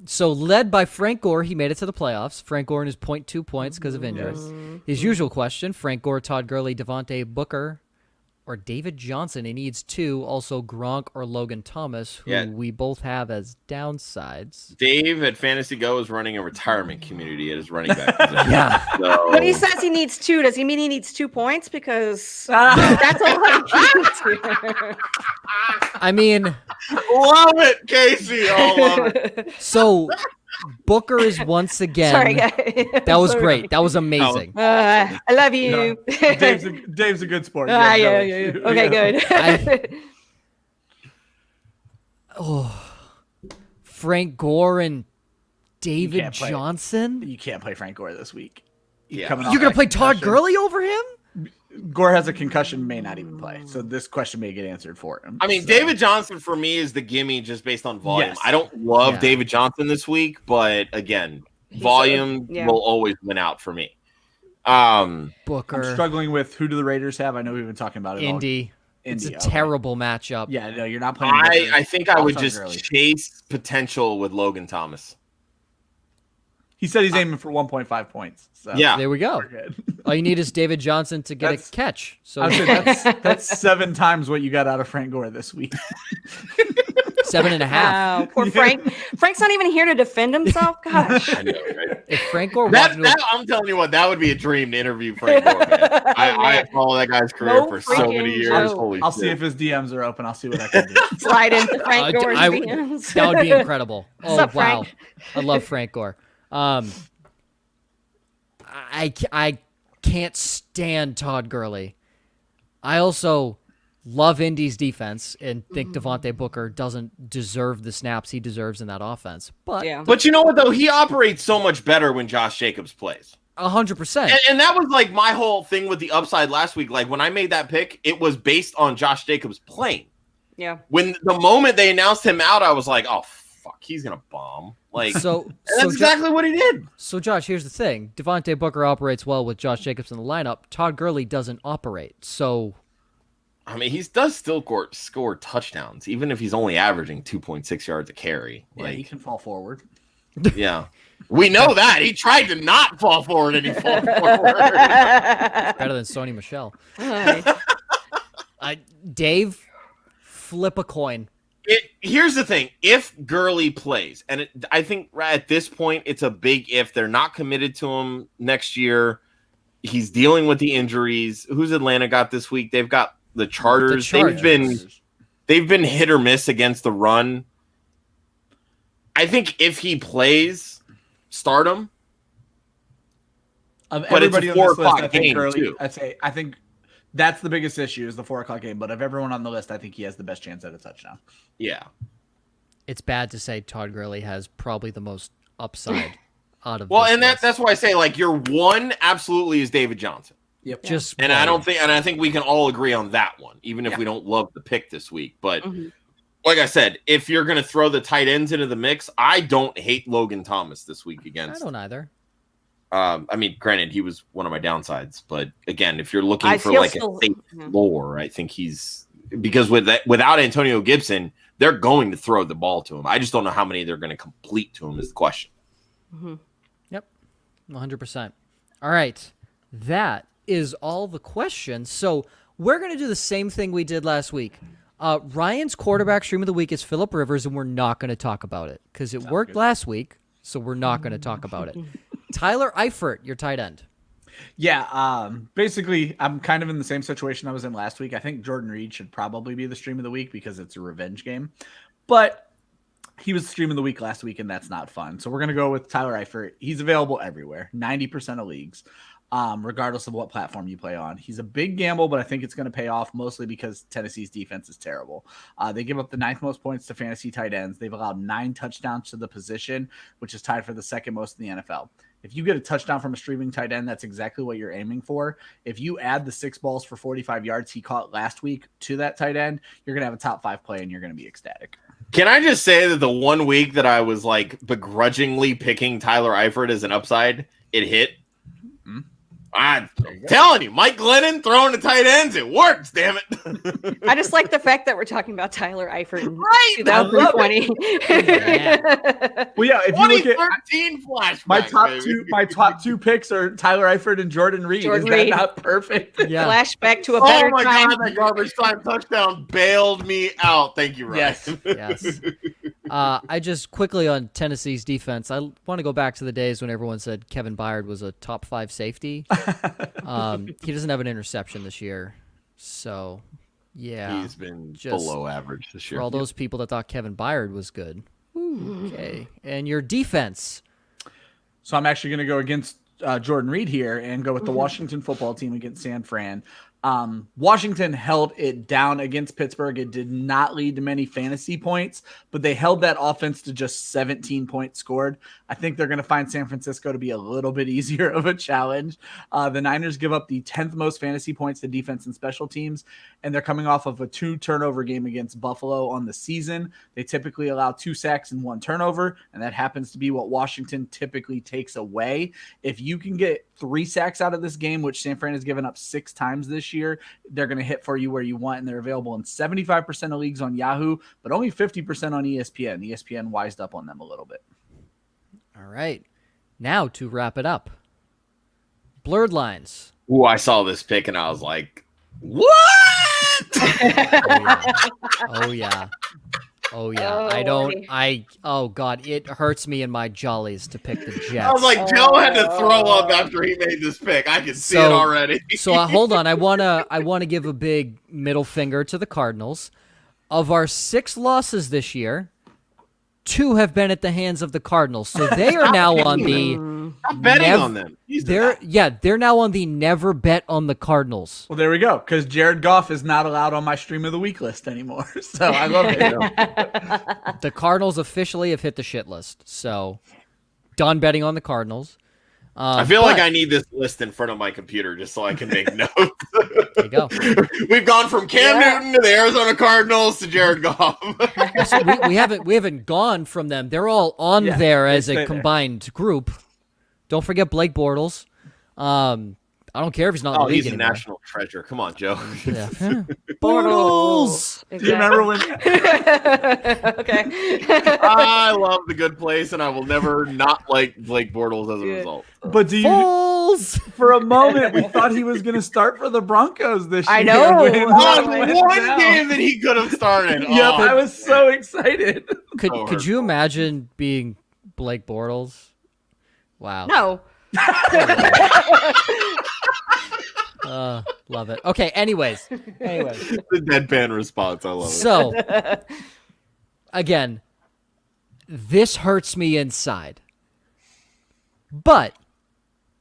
So led by Frank Gore, he made it to the playoffs. Frank Gore and his 0.2 points because of injuries. His usual question: Frank Gore, Todd Gurley, Devontae Booker, or David Johnson. He needs two. Also Gronk or Logan Thomas, who we both have as downsides. Dave at Fantasy Go is running a retirement community at his running back position. Yeah. So... When he says he needs two, does he mean he needs 2 points? Because that's all I I mean, love it, Casey. Oh, love it. So Booker is once again. Sorry, guys. That was great. That was amazing. I love you. No, Dave's a good sport. Yeah. Okay, good. Frank Gore and David can't play. Johnson. You can't play Frank Gore this week. Yeah. Coming You're gonna off play that Todd concussion. Gurley over him? Gore has a concussion, may not even play. So this question may get answered for him. I mean, So- David Johnson for me is the gimme just based on volume. Yes. I don't love Yeah. David Johnson this week, but again, volume will always win out for me. Booker. I'm struggling with who do the Raiders have? I know we've been talking about it. Indy. It's a okay. terrible matchup. Yeah, no, you're not playing. I think I would Todd just Gurley. chase potential with Logan Thomas. He said he's aiming for 1.5 points. So Yeah. There we go. we're good. All you need is David Johnson to get That's- a catch. So I would say that's 7 times what you got out of Frank Gore this week. 7.5. Wow, poor Frank. Frank's not even here to defend himself. Gosh. I know, right? If Frank Gore walked into I'm telling you what, that would be a dream to interview Frank Gore, man. I follow that guy's career No for so many freaking years. joke. Holy I'll shit. see if his DMs are open. I'll see what I can do. Slide into Frank Gore's I- DMs. that would be incredible. Oh, up, wow. Frank? I love Frank Gore. I can't stand Todd Gurley. I also love Indy's defense and think Devontae Booker doesn't deserve the snaps he deserves in that offense. But Yeah. But you know what, though? He operates so much better when Josh Jacobs plays. 100%. And that was like my whole thing with the upside last week. Like when I made that pick, it was based on Josh Jacobs playing. Yeah. When the moment they announced him out, I was like, oh, fuck, he's going to bomb. Like, So, and that's so exactly what he did. So, Josh, here's the thing. Devontae Booker operates well with Josh Jacobs in the lineup. Todd Gurley doesn't operate. So, I mean, he does still score touchdowns, even if he's only averaging 2.6 yards a carry. Yeah, he can fall forward. Yeah. We know that. He tried to not fall forward, and he fell forward. better than Sony Michel. Hi. Dave, flip a coin. Here's the thing. If Gurley plays, and I think at this point it's a big if. They're not committed to him next year. He's dealing with the injuries. Who's Atlanta got this week? They've got the Chargers. They've been hit or miss against the run. I think if he plays, start him. Of But it's a everybody on this 4 list, o'clock game, too. I think that's the biggest issue is the 4 o'clock game. But of everyone on the list, I think he has the best chance at a touchdown. Yeah. It's bad to say Todd Gurley has probably the most upside out of Well, this and list. that's why I say like your one absolutely is David Johnson. Yep. Just And I think we can all agree on that one, even if we don't love the pick this week. But like I said, if you're going to throw the tight ends into the mix, I don't hate Logan Thomas this week I against. don't either. I mean, granted, he was one of my downsides, but again, if you're looking I for feel like still- a safe yeah. floor, I think he's because without Antonio Gibson, they're going to throw the ball to him. I just don't know how many they're going to complete to him is the question. Yep. 100%. All right. That is all the questions. So we're going to do the same thing we did last week. Ryan's quarterback stream of the week is Phillip Rivers, and we're not going to talk about it because it worked last week, so we're not going to talk about it. Tyler Eifert, your tight end. Yeah, basically, I'm kind of in the same situation I was in last week. I think Jordan Reed should probably be the stream of the week because it's a revenge game. But he was the stream of the week last week, and that's not fun. So we're going to go with Tyler Eifert. He's available everywhere, 90% of leagues, regardless of what platform you play on. He's a big gamble, but I think it's going to pay off mostly because Tennessee's defense is terrible. They give up the 9th most points to fantasy tight ends. They've allowed 9 touchdowns to the position, which is tied for the 2nd most in the NFL. If you get a touchdown from a streaming tight end, that's exactly what you're aiming for. If you add the 6 balls for 45 yards he caught last week to that tight end, you're going to have a top 5 play and you're going to be ecstatic. Can I just say that the one week that I was like begrudgingly picking Tyler Eifert as an upside, it hit? I'm telling you, Mike Glennon throwing the tight ends, it works, damn it. I just like the fact that we're talking about Tyler Eifert in Right, 2020. Well, yeah, if you look at 2013 flashback, my top two picks are Tyler Eifert and Jordan Reed. Jordan Is that Reed. not perfect? Yeah. Flashback to a Oh better my time. god, that garbage time touchdown bailed me out. Thank you, Ryan. Yes. Yes. I just quickly on Tennessee's defense, I want to go back to the days when everyone said Kevin Byard was a top 5 safety. He doesn't have an interception this year. So, yeah. He's been Just below average this year. For all those people that thought Kevin Byard was good. Okay. And your defense. So I'm actually going to go against Jordan Reed here and go with the Washington football team against San Fran. Washington held it down against Pittsburgh. It did not lead to many fantasy points, but they held that offense to just 17 points scored. I think they're going to find San Francisco to be a little bit easier of a challenge. The Niners give up the 10th most fantasy points to defense and special teams, and they're coming off of a 2-turnover game against Buffalo on the season. They typically allow 2 sacks and 1 turnover, and that happens to be what Washington typically takes away. If you can get 3 sacks out of this game, which San Fran has given up 6 times this year, they're going to hit for you where you want, and they're available in 75% of leagues on Yahoo, but only 50% on ESPN. ESPN wised up on them a little bit. All right. Now to wrap it up. Blurred lines. Ooh, I saw this pick and I was like, what? Oh, yeah. Oh yeah, oh god, it hurts me in my jollies to pick the Jets. I was like, Joe had to throw up after he made this pick. I can see it already. Hold on, I wanna give a big middle finger to the Cardinals. Of our 6 losses this year, 2 have been at the hands of the Cardinals, so they are now on the. I'm betting on them. They're now on the never bet on the Cardinals. Well, there we go. Because Jared Goff is not allowed on my stream of the week list anymore. So I love it. The Cardinals officially have hit the shit list. So done betting on the Cardinals. I feel like I need this list in front of my computer just so I can make notes. There you go. We've gone from Cam Newton to the Arizona Cardinals to Jared Goff. So we haven't gone from them. They're all on there as a combined group. Don't forget Blake Bortles. I don't care if he's not in the league he's a anymore. national treasure. Come on, Joe. Yeah. Bortles! Exactly. Do you remember when? Okay. I love the good place, and I will never not like Blake Bortles as a result. But do you? Bulls! For a moment, we thought he was going to start for the Broncos this year. I know. On one game that he could have started. Yep, I was so excited. Could you imagine being Blake Bortles? Wow. No. Love it. Okay, anyways. The deadpan response. I love it. So, again, this hurts me inside. But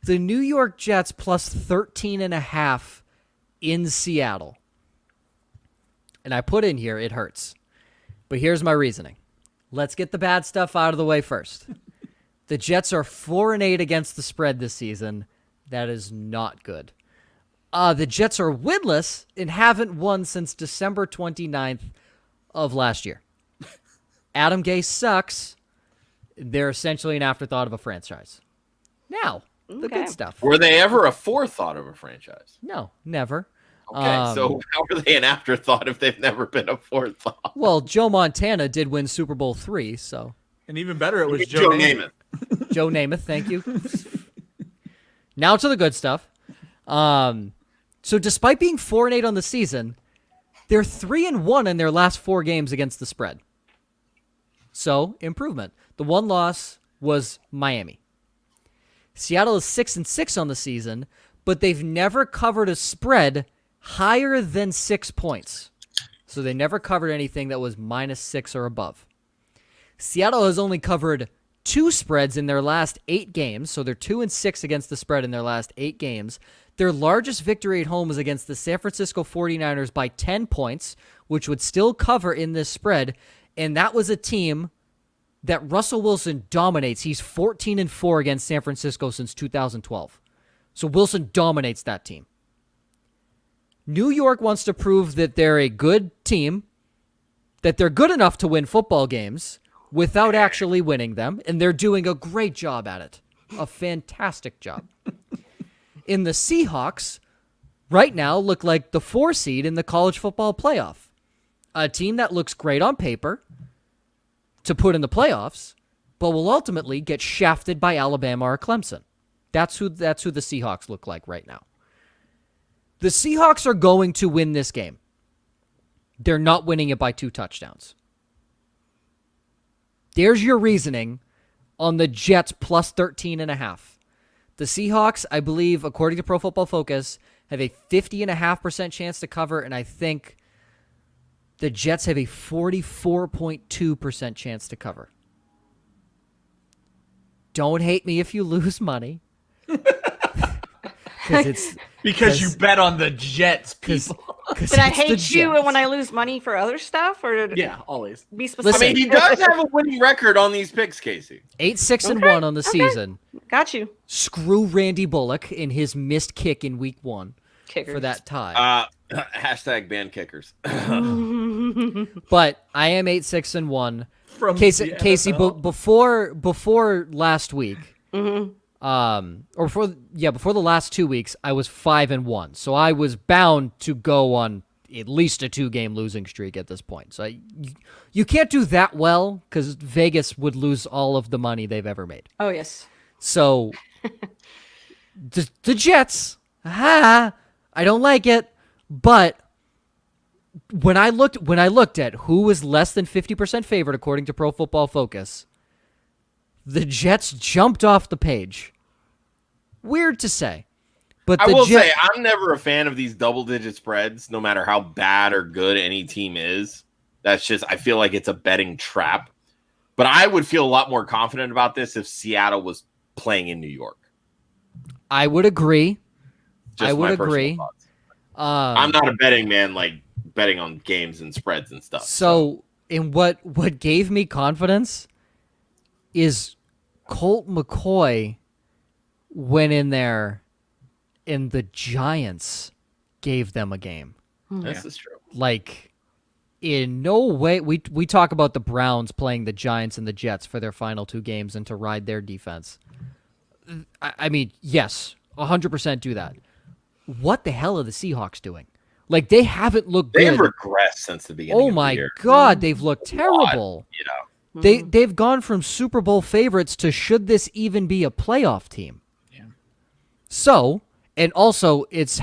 the New York Jets plus 13.5 in Seattle. And I put in here, it hurts. But here's my reasoning. Let's get the bad stuff out of the way first. The Jets are 4-8 against the spread this season. That is not good. The Jets are winless and haven't won since December 29th of last year. Adam Gase sucks. They're essentially an afterthought of a franchise. Now, the good stuff. Were they ever a forethought of a franchise? No, never. Okay, so how are they an afterthought if they've never been a forethought? Well, Joe Montana did win Super Bowl III, so. And even better, it was Joe Namath. Joe Namath, thank you. Now to the good stuff. So despite being 4-8 on the season, they're 3-1 in their last 4 games against the spread. So, improvement. The one loss was Miami. Seattle is 6-6 on the season, but they've never covered a spread higher than 6 points. So they never covered anything that was -6 or above. Seattle has only covered 2 spreads in their last 8 games, so they're 2-6 against the spread in their last 8 games. Their largest victory at home was against the San Francisco 49ers by 10 points, which would still cover in this spread, and that was a team that Russell Wilson dominates. He's 14-4 against San Francisco since 2012. So Wilson dominates that team. New York wants to prove that they're a good team, that they're good enough to win football games without actually winning them, and they're doing a great job at it. A fantastic job. In the Seahawks, right now look like the 4 seed in the college football playoff. A team that looks great on paper to put in the playoffs, but will ultimately get shafted by Alabama or Clemson. That's who the Seahawks look like right now. The Seahawks are going to win this game. They're not winning it by 2 touchdowns. There's your reasoning on the Jets plus 13.5. The Seahawks, I believe, according to Pro Football Focus, have a 50.5% chance to cover, and I think the Jets have a 44.2% chance to cover. Don't hate me if you lose money. Because you bet on the Jets, people. Did I hate you when I lose money for other stuff? Or Yeah, always. be specific? I mean, he does have a winning record on these picks, Casey. 8-6-1 on the season. Got you. Screw Randy Bullock in his missed kick in week 1 Kickers. for that tie. Hashtag ban kickers. But I am 8-6-1. From Casey, the before last week, before the last 2 weeks, I was 5-1. So I was bound to go on at least a 2-game losing streak at this point. So you can't do that well because Vegas would lose all of the money they've ever made. Oh, yes. So the Jets, I don't like it, but when I looked at who was less than 50% favored according to Pro Football Focus, the Jets jumped off the page. Weird to say. But I will say, I'm never a fan of these double-digit spreads, no matter how bad or good any team is. That's just, I feel like it's a betting trap. But I would feel a lot more confident about this if Seattle was playing in New York. I would agree. Just I would my personal agree. thoughts. I'm not a betting man, like betting on games and spreads and stuff. So what gave me confidence is Colt McCoy went in there and the Giants gave them a game. This is true. Like, in no way, we talk about the Browns playing the Giants and the Jets for their final 2 games and to ride their defense. I mean, yes, 100% do that. What the hell are the Seahawks doing? Like, they haven't looked good. They've regressed since the beginning of the year. Oh my God, they've looked terrible. Yeah. They've gone from Super Bowl favorites to should this even be a playoff team? Yeah. So, and also that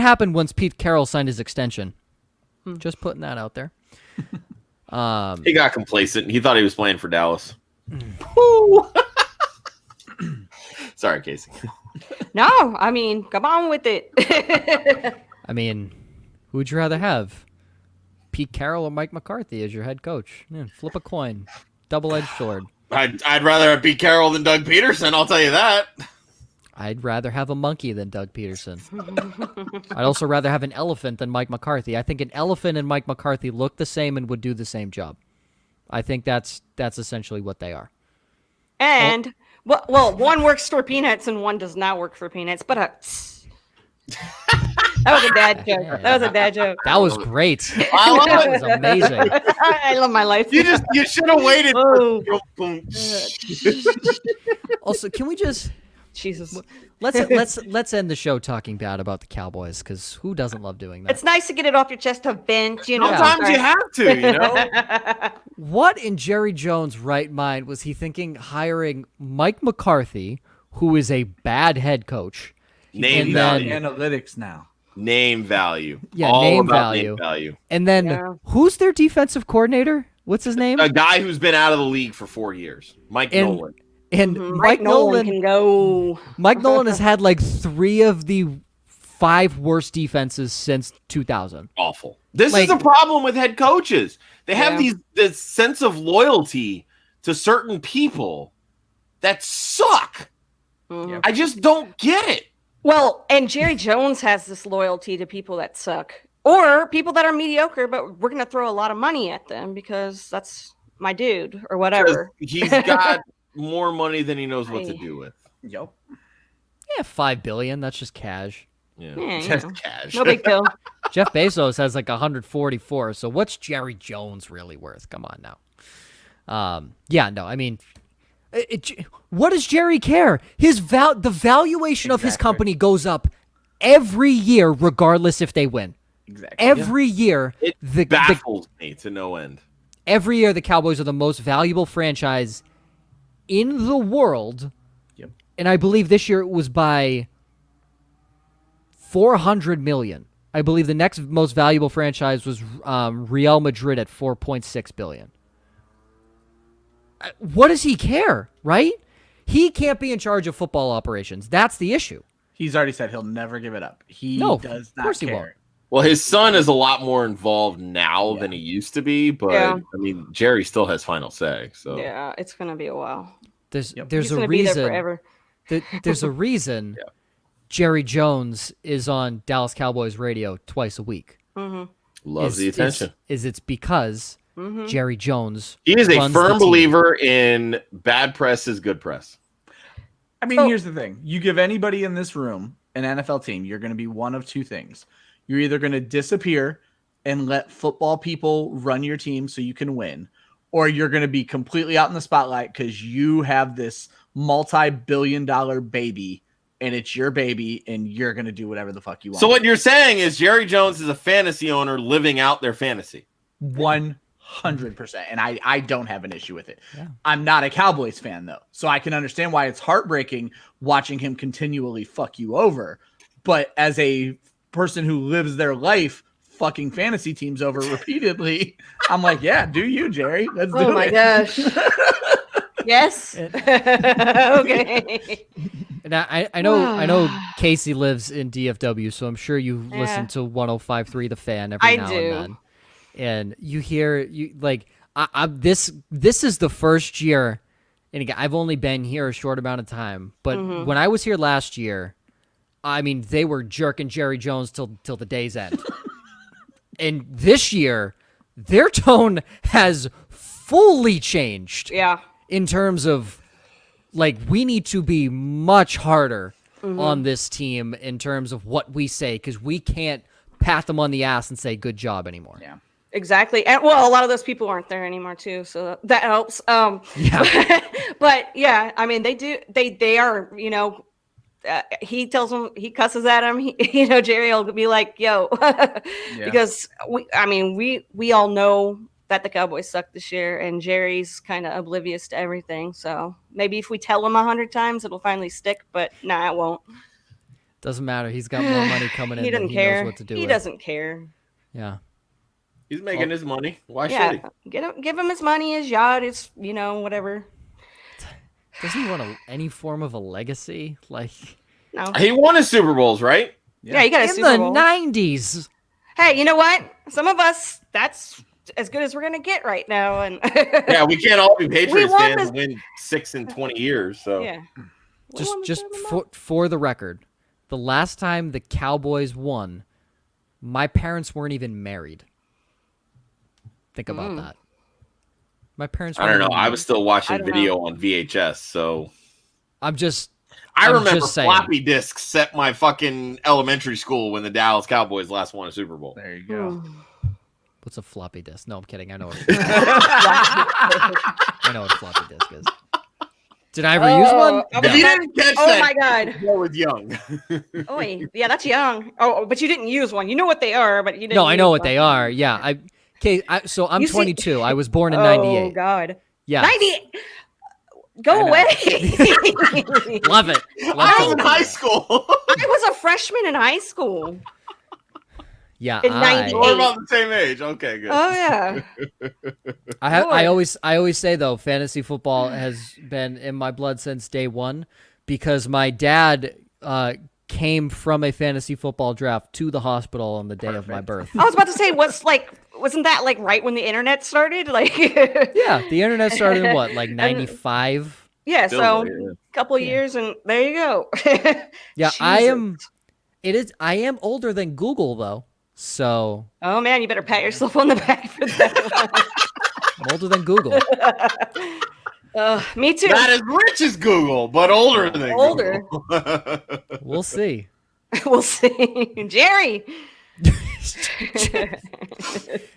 happened once Pete Carroll signed his extension. Just putting that out there. He got complacent. He thought he was playing for Dallas. Sorry, Casey. No, I mean, come on with it. I mean, who'd you rather have? Pete Carroll or Mike McCarthy as your head coach? Yeah, flip a coin. Double-edged sword. I'd rather have Pete Carroll than Doug Peterson, I'll tell you that. I'd rather have a monkey than Doug Peterson. I'd also rather have an elephant than Mike McCarthy. I think an elephant and Mike McCarthy look the same and would do the same job. I think that's essentially what they are. And, well, one works for peanuts and one does not work for peanuts. But that was a dad joke. That was a dad joke. That was great. I love That it. was amazing. I love my life. You should have waited. Oh. Also, can we just Jesus. let's end the show talking bad about the Cowboys, because who doesn't love doing that? It's nice to get it off your chest to vent, you know. Sometimes you have to, you know? What in Jerry Jones' right mind was he thinking hiring Mike McCarthy, who is a bad head coach? Name And value. then- Analytics now. Name value. Yeah, All name about value. Name value. And then Yeah. who's their defensive coordinator? What's his name? A guy who's been out of the league for 4 years. Mike And- Nolan. And Mike Nolan can go. Mike Nolan has had like 3 of the 5 worst defenses since 2000. Awful. This Like- is a problem with head coaches. They have Yeah. this sense of loyalty to certain people that suck. Mhm. I just don't get it. Well, and Jerry Jones has this loyalty to people that suck or people that are mediocre, but we're going to throw a lot of money at them because that's my dude or whatever. He's got more money than he knows what to do with. Yep. Yeah, $5 billion. That's just cash. Yeah, Yeah, you just know. cash. No big deal. Jeff Bezos has like 144. So what's Jerry Jones really worth? Come on now. Yeah, no, I mean, what does Jerry care? The valuation of his Exactly. company goes up every year, regardless if they win. Exactly. Every year, It the baffles me to no end. every year the Cowboys are the most valuable franchise in the world. Yep. And I believe this year it was by $400 million. I believe the next most valuable franchise was Real Madrid at $4.6 billion. What does he care, right? He can't be in charge of football operations. That's the issue. He's already said he'll never give it up. He No, does of not course he care. won't. Well, his son is a lot more involved now than he used to be, but Yeah. I mean, Jerry still has final say. So Yeah, it's going to be a while. There's Yep. there's He's a going to be there reason. forever. There's a reason Jerry Jones is on Dallas Cowboys radio twice a week. loves the attention. It's because Jerry Jones. He is a runs the firm team. believer in bad press is good press. I mean, here's the thing. You give anybody in this room an NFL team, you're going to be one of two things. You're either going to disappear and let football people run your team so you can win, or you're going to be completely out in the spotlight because you have this multi-billion-dollar baby and it's your baby and you're going to do whatever the fuck you want. So what you're saying is Jerry Jones is a fantasy owner living out their fantasy. 100%. And I don't have an issue with it. Yeah. I'm not a Cowboys fan, though. So I can understand why it's heartbreaking watching him continually fuck you over. But as a person who lives their life fucking fantasy teams over repeatedly. I'm like, yeah, do you, Jerry? Let's do it. Oh my gosh. Yes. Okay. And I know Casey lives in DFW, so I'm sure you listen to 105.3 The Fan every now and then. And you hear this is the first year, and again, I've only been here a short amount of time, but when I was here last year, I mean, they were jerking Jerry Jones till the day's end. And this year, their tone has fully changed. Yeah. In terms of, like, we need to be much harder on this team in terms of what we say, because we can't pat them on the ass and say good job anymore. Yeah. Exactly. And well, a lot of those people aren't there anymore too, so that helps. Yeah. But yeah, I mean, they are, he tells them, he cusses at him, Jerry will be like, yo, because we all know that the Cowboys suck this year, and Jerry's kind of oblivious to everything. So maybe if we tell him 100 times, it'll finally stick. But nah, it won't. Doesn't matter. He's got more money coming in. He doesn't than care. He knows what to do. He doesn't care. Yeah. He's making his money. Why should he? Give him his money, his yacht, his whatever. Doesn't he want any form of a legacy? Like, no. He won his Super Bowls, right? Yeah, he got a Super Bowl. In the 90s. Hey, you know what? Some of us, that's as good as we're gonna get right now, and yeah, we can't all be Patriots fans and win 6 in 20 years. So yeah, just for the record, the last time the Cowboys won, my parents weren't even married. Think about that. My parents. I don't know. I was still watching video on VHS, so I remember floppy disks set my fucking elementary school when the Dallas Cowboys last won a Super Bowl. There you go. What's a floppy disk? No, I'm kidding. I know what I know what a floppy disk is. Did I ever use one? If you didn't catch that, my God. I was young. Oh, yeah, that's young. Oh, but you didn't use one. You know what they are, but you didn't. No, I know what they are. Yeah, so I'm 22. I was born in 98. Oh God. Yeah. 98. Go away. Love it. I was in high school. I was a freshman in high school. Yeah, in 98. We're about the same age. Okay, good. Oh yeah. I always say though, fantasy football has been in my blood since day one, because my dad came from a fantasy football draft to the hospital on the day of my birth. I was about to say, wasn't that like right when the internet started? Like, yeah, the internet started in what, like 95? Yeah, so a couple of years, and there you go. Yeah, Jesus. I am older than Google though. So. Oh man, you better pat yourself on the back for that. I'm older than Google. Me too. Not as rich as Google, but older than Google. We'll see. We'll see. Jerry.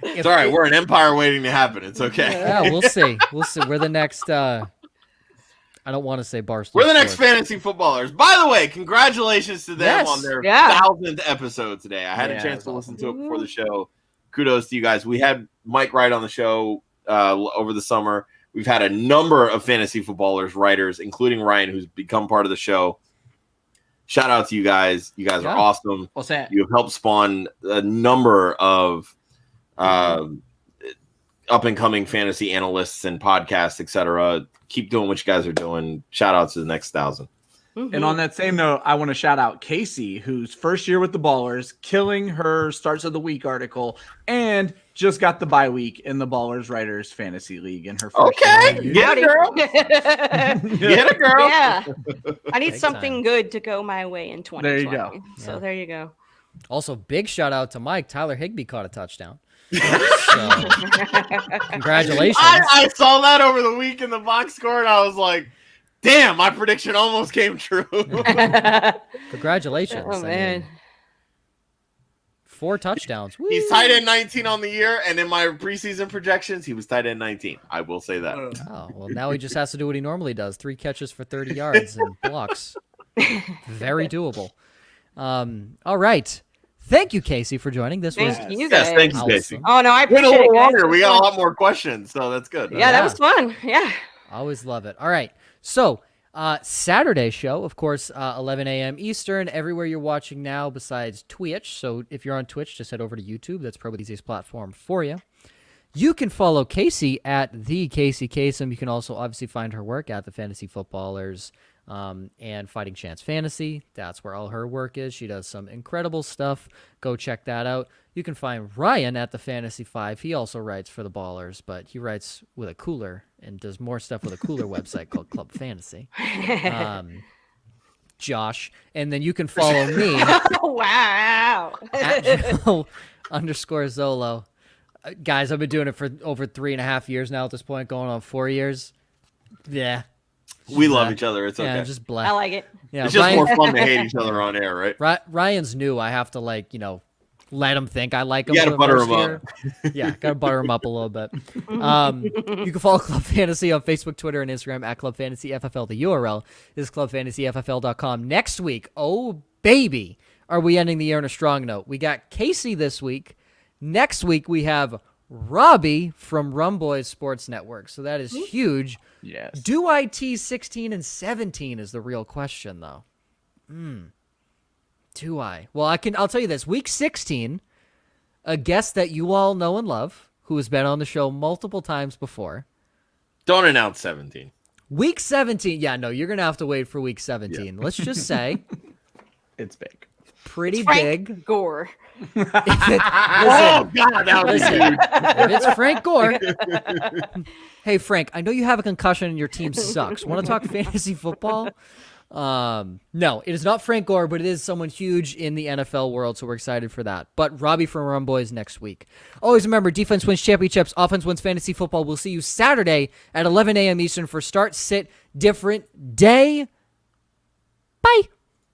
It's all right. We're an empire waiting to happen. It's okay. Yeah, we'll see. We'll see. We're the next. I don't want to say Barstool. We're the next fantasy footballers. By the way, congratulations to them on their 1,000th episode today. I had a chance to listen to it before the show. Kudos to you guys. We had Mike Wright on the show over the summer. We've had a number of fantasy footballers, writers, including Ryan, who's become part of the show. Shout out to you guys. You guys are awesome. What's that? You have helped spawn a number of up-and-coming fantasy analysts and podcasts, etc. Keep doing what you guys are doing. Shout out to the next 1,000. Mm-hmm. And on that same note, I want to shout out Kacey, who's first year with the Ballers, killing her Starts of the Week article, and just got the bye week in the Ballers Writers Fantasy League in her first year. Get it, girl. Get it, girl. Yeah. I need something good to go my way in 2020. There you go. So there you go. Also, big shout out to Mike. Tyler Higbee caught a touchdown. So, congratulations. I saw that over the week in the box score, and I was like, damn, my prediction almost came true. Congratulations. Oh, man. 4 touchdowns. Woo. He's tight end 19 on the year, and in my preseason projections, he was tight end 19. I will say that. Oh, well, now he just has to do what he normally does. 3 catches for 30 yards and blocks. Very doable. All right. Thank you, Kacey, for joining. This was Thank you guys. Yes, thank you, Kacey. Oh, no, I Went appreciate a little it, guys. longer. We got a lot more questions, so that's good. Yeah, that was fun. Yeah. Always love it. All right. So Saturday show, of course, 11 a.m. Eastern, everywhere you're watching now besides Twitch. So if you're on Twitch, just head over to YouTube. That's probably the easiest platform for you. You can follow Kacey at the Kacey Kasem. You can also obviously find her work at the Fantasy Footballers and Fighting Chance Fantasy. That's where all her work is. She does some incredible stuff. Go check that out. You can find Ryan at the Fantasy 5. He also writes for the Ballers, but he writes with a cooler and does more stuff with a cooler website called Club Fantasy. Josh. And then you can follow me Wow. at Joe_Zolo. Guys, I've been doing it for over 3.5 years now at this point, going on 4 years. Yeah. We love each other. It's okay. Yeah, just I like it. Yeah, it's just more fun to hate each other on air, right? Ryan's new. I have to let him think I like him. You gotta butter him up. Yeah, gotta butter him up a little bit. You can follow Club Fantasy on Facebook, Twitter, and Instagram at Club Fantasy FFL. The URL is clubfantasyffl.com. Next week, oh baby, are we ending the year on a strong note? We got Kacey this week. Next week we have Robbie from Rum Boys Sports Network. So that is huge. Yes. Do I tease 16 and 17 is the real question, though. Do I? Well, I'll tell you this. Week 16, a guest that you all know and love, who has been on the show multiple times before. Don't announce 17. Week 17. Yeah, no, you're going to have to wait for week 17. Yeah. Let's just say it's big. Pretty it's Frank big. Gore. Oh, God. If it's Frank Gore. Hey, Frank, I know you have a concussion and your team sucks. Want to talk fantasy football? No, it is not Frank Gore, but it is someone huge in the NFL world, so we're excited for that. But Robbie from Rum Boys next week. Always remember, defense wins championships, offense wins fantasy football. We'll see you Saturday at 11 a.m. Eastern for Start, Sit, Different Day. Bye.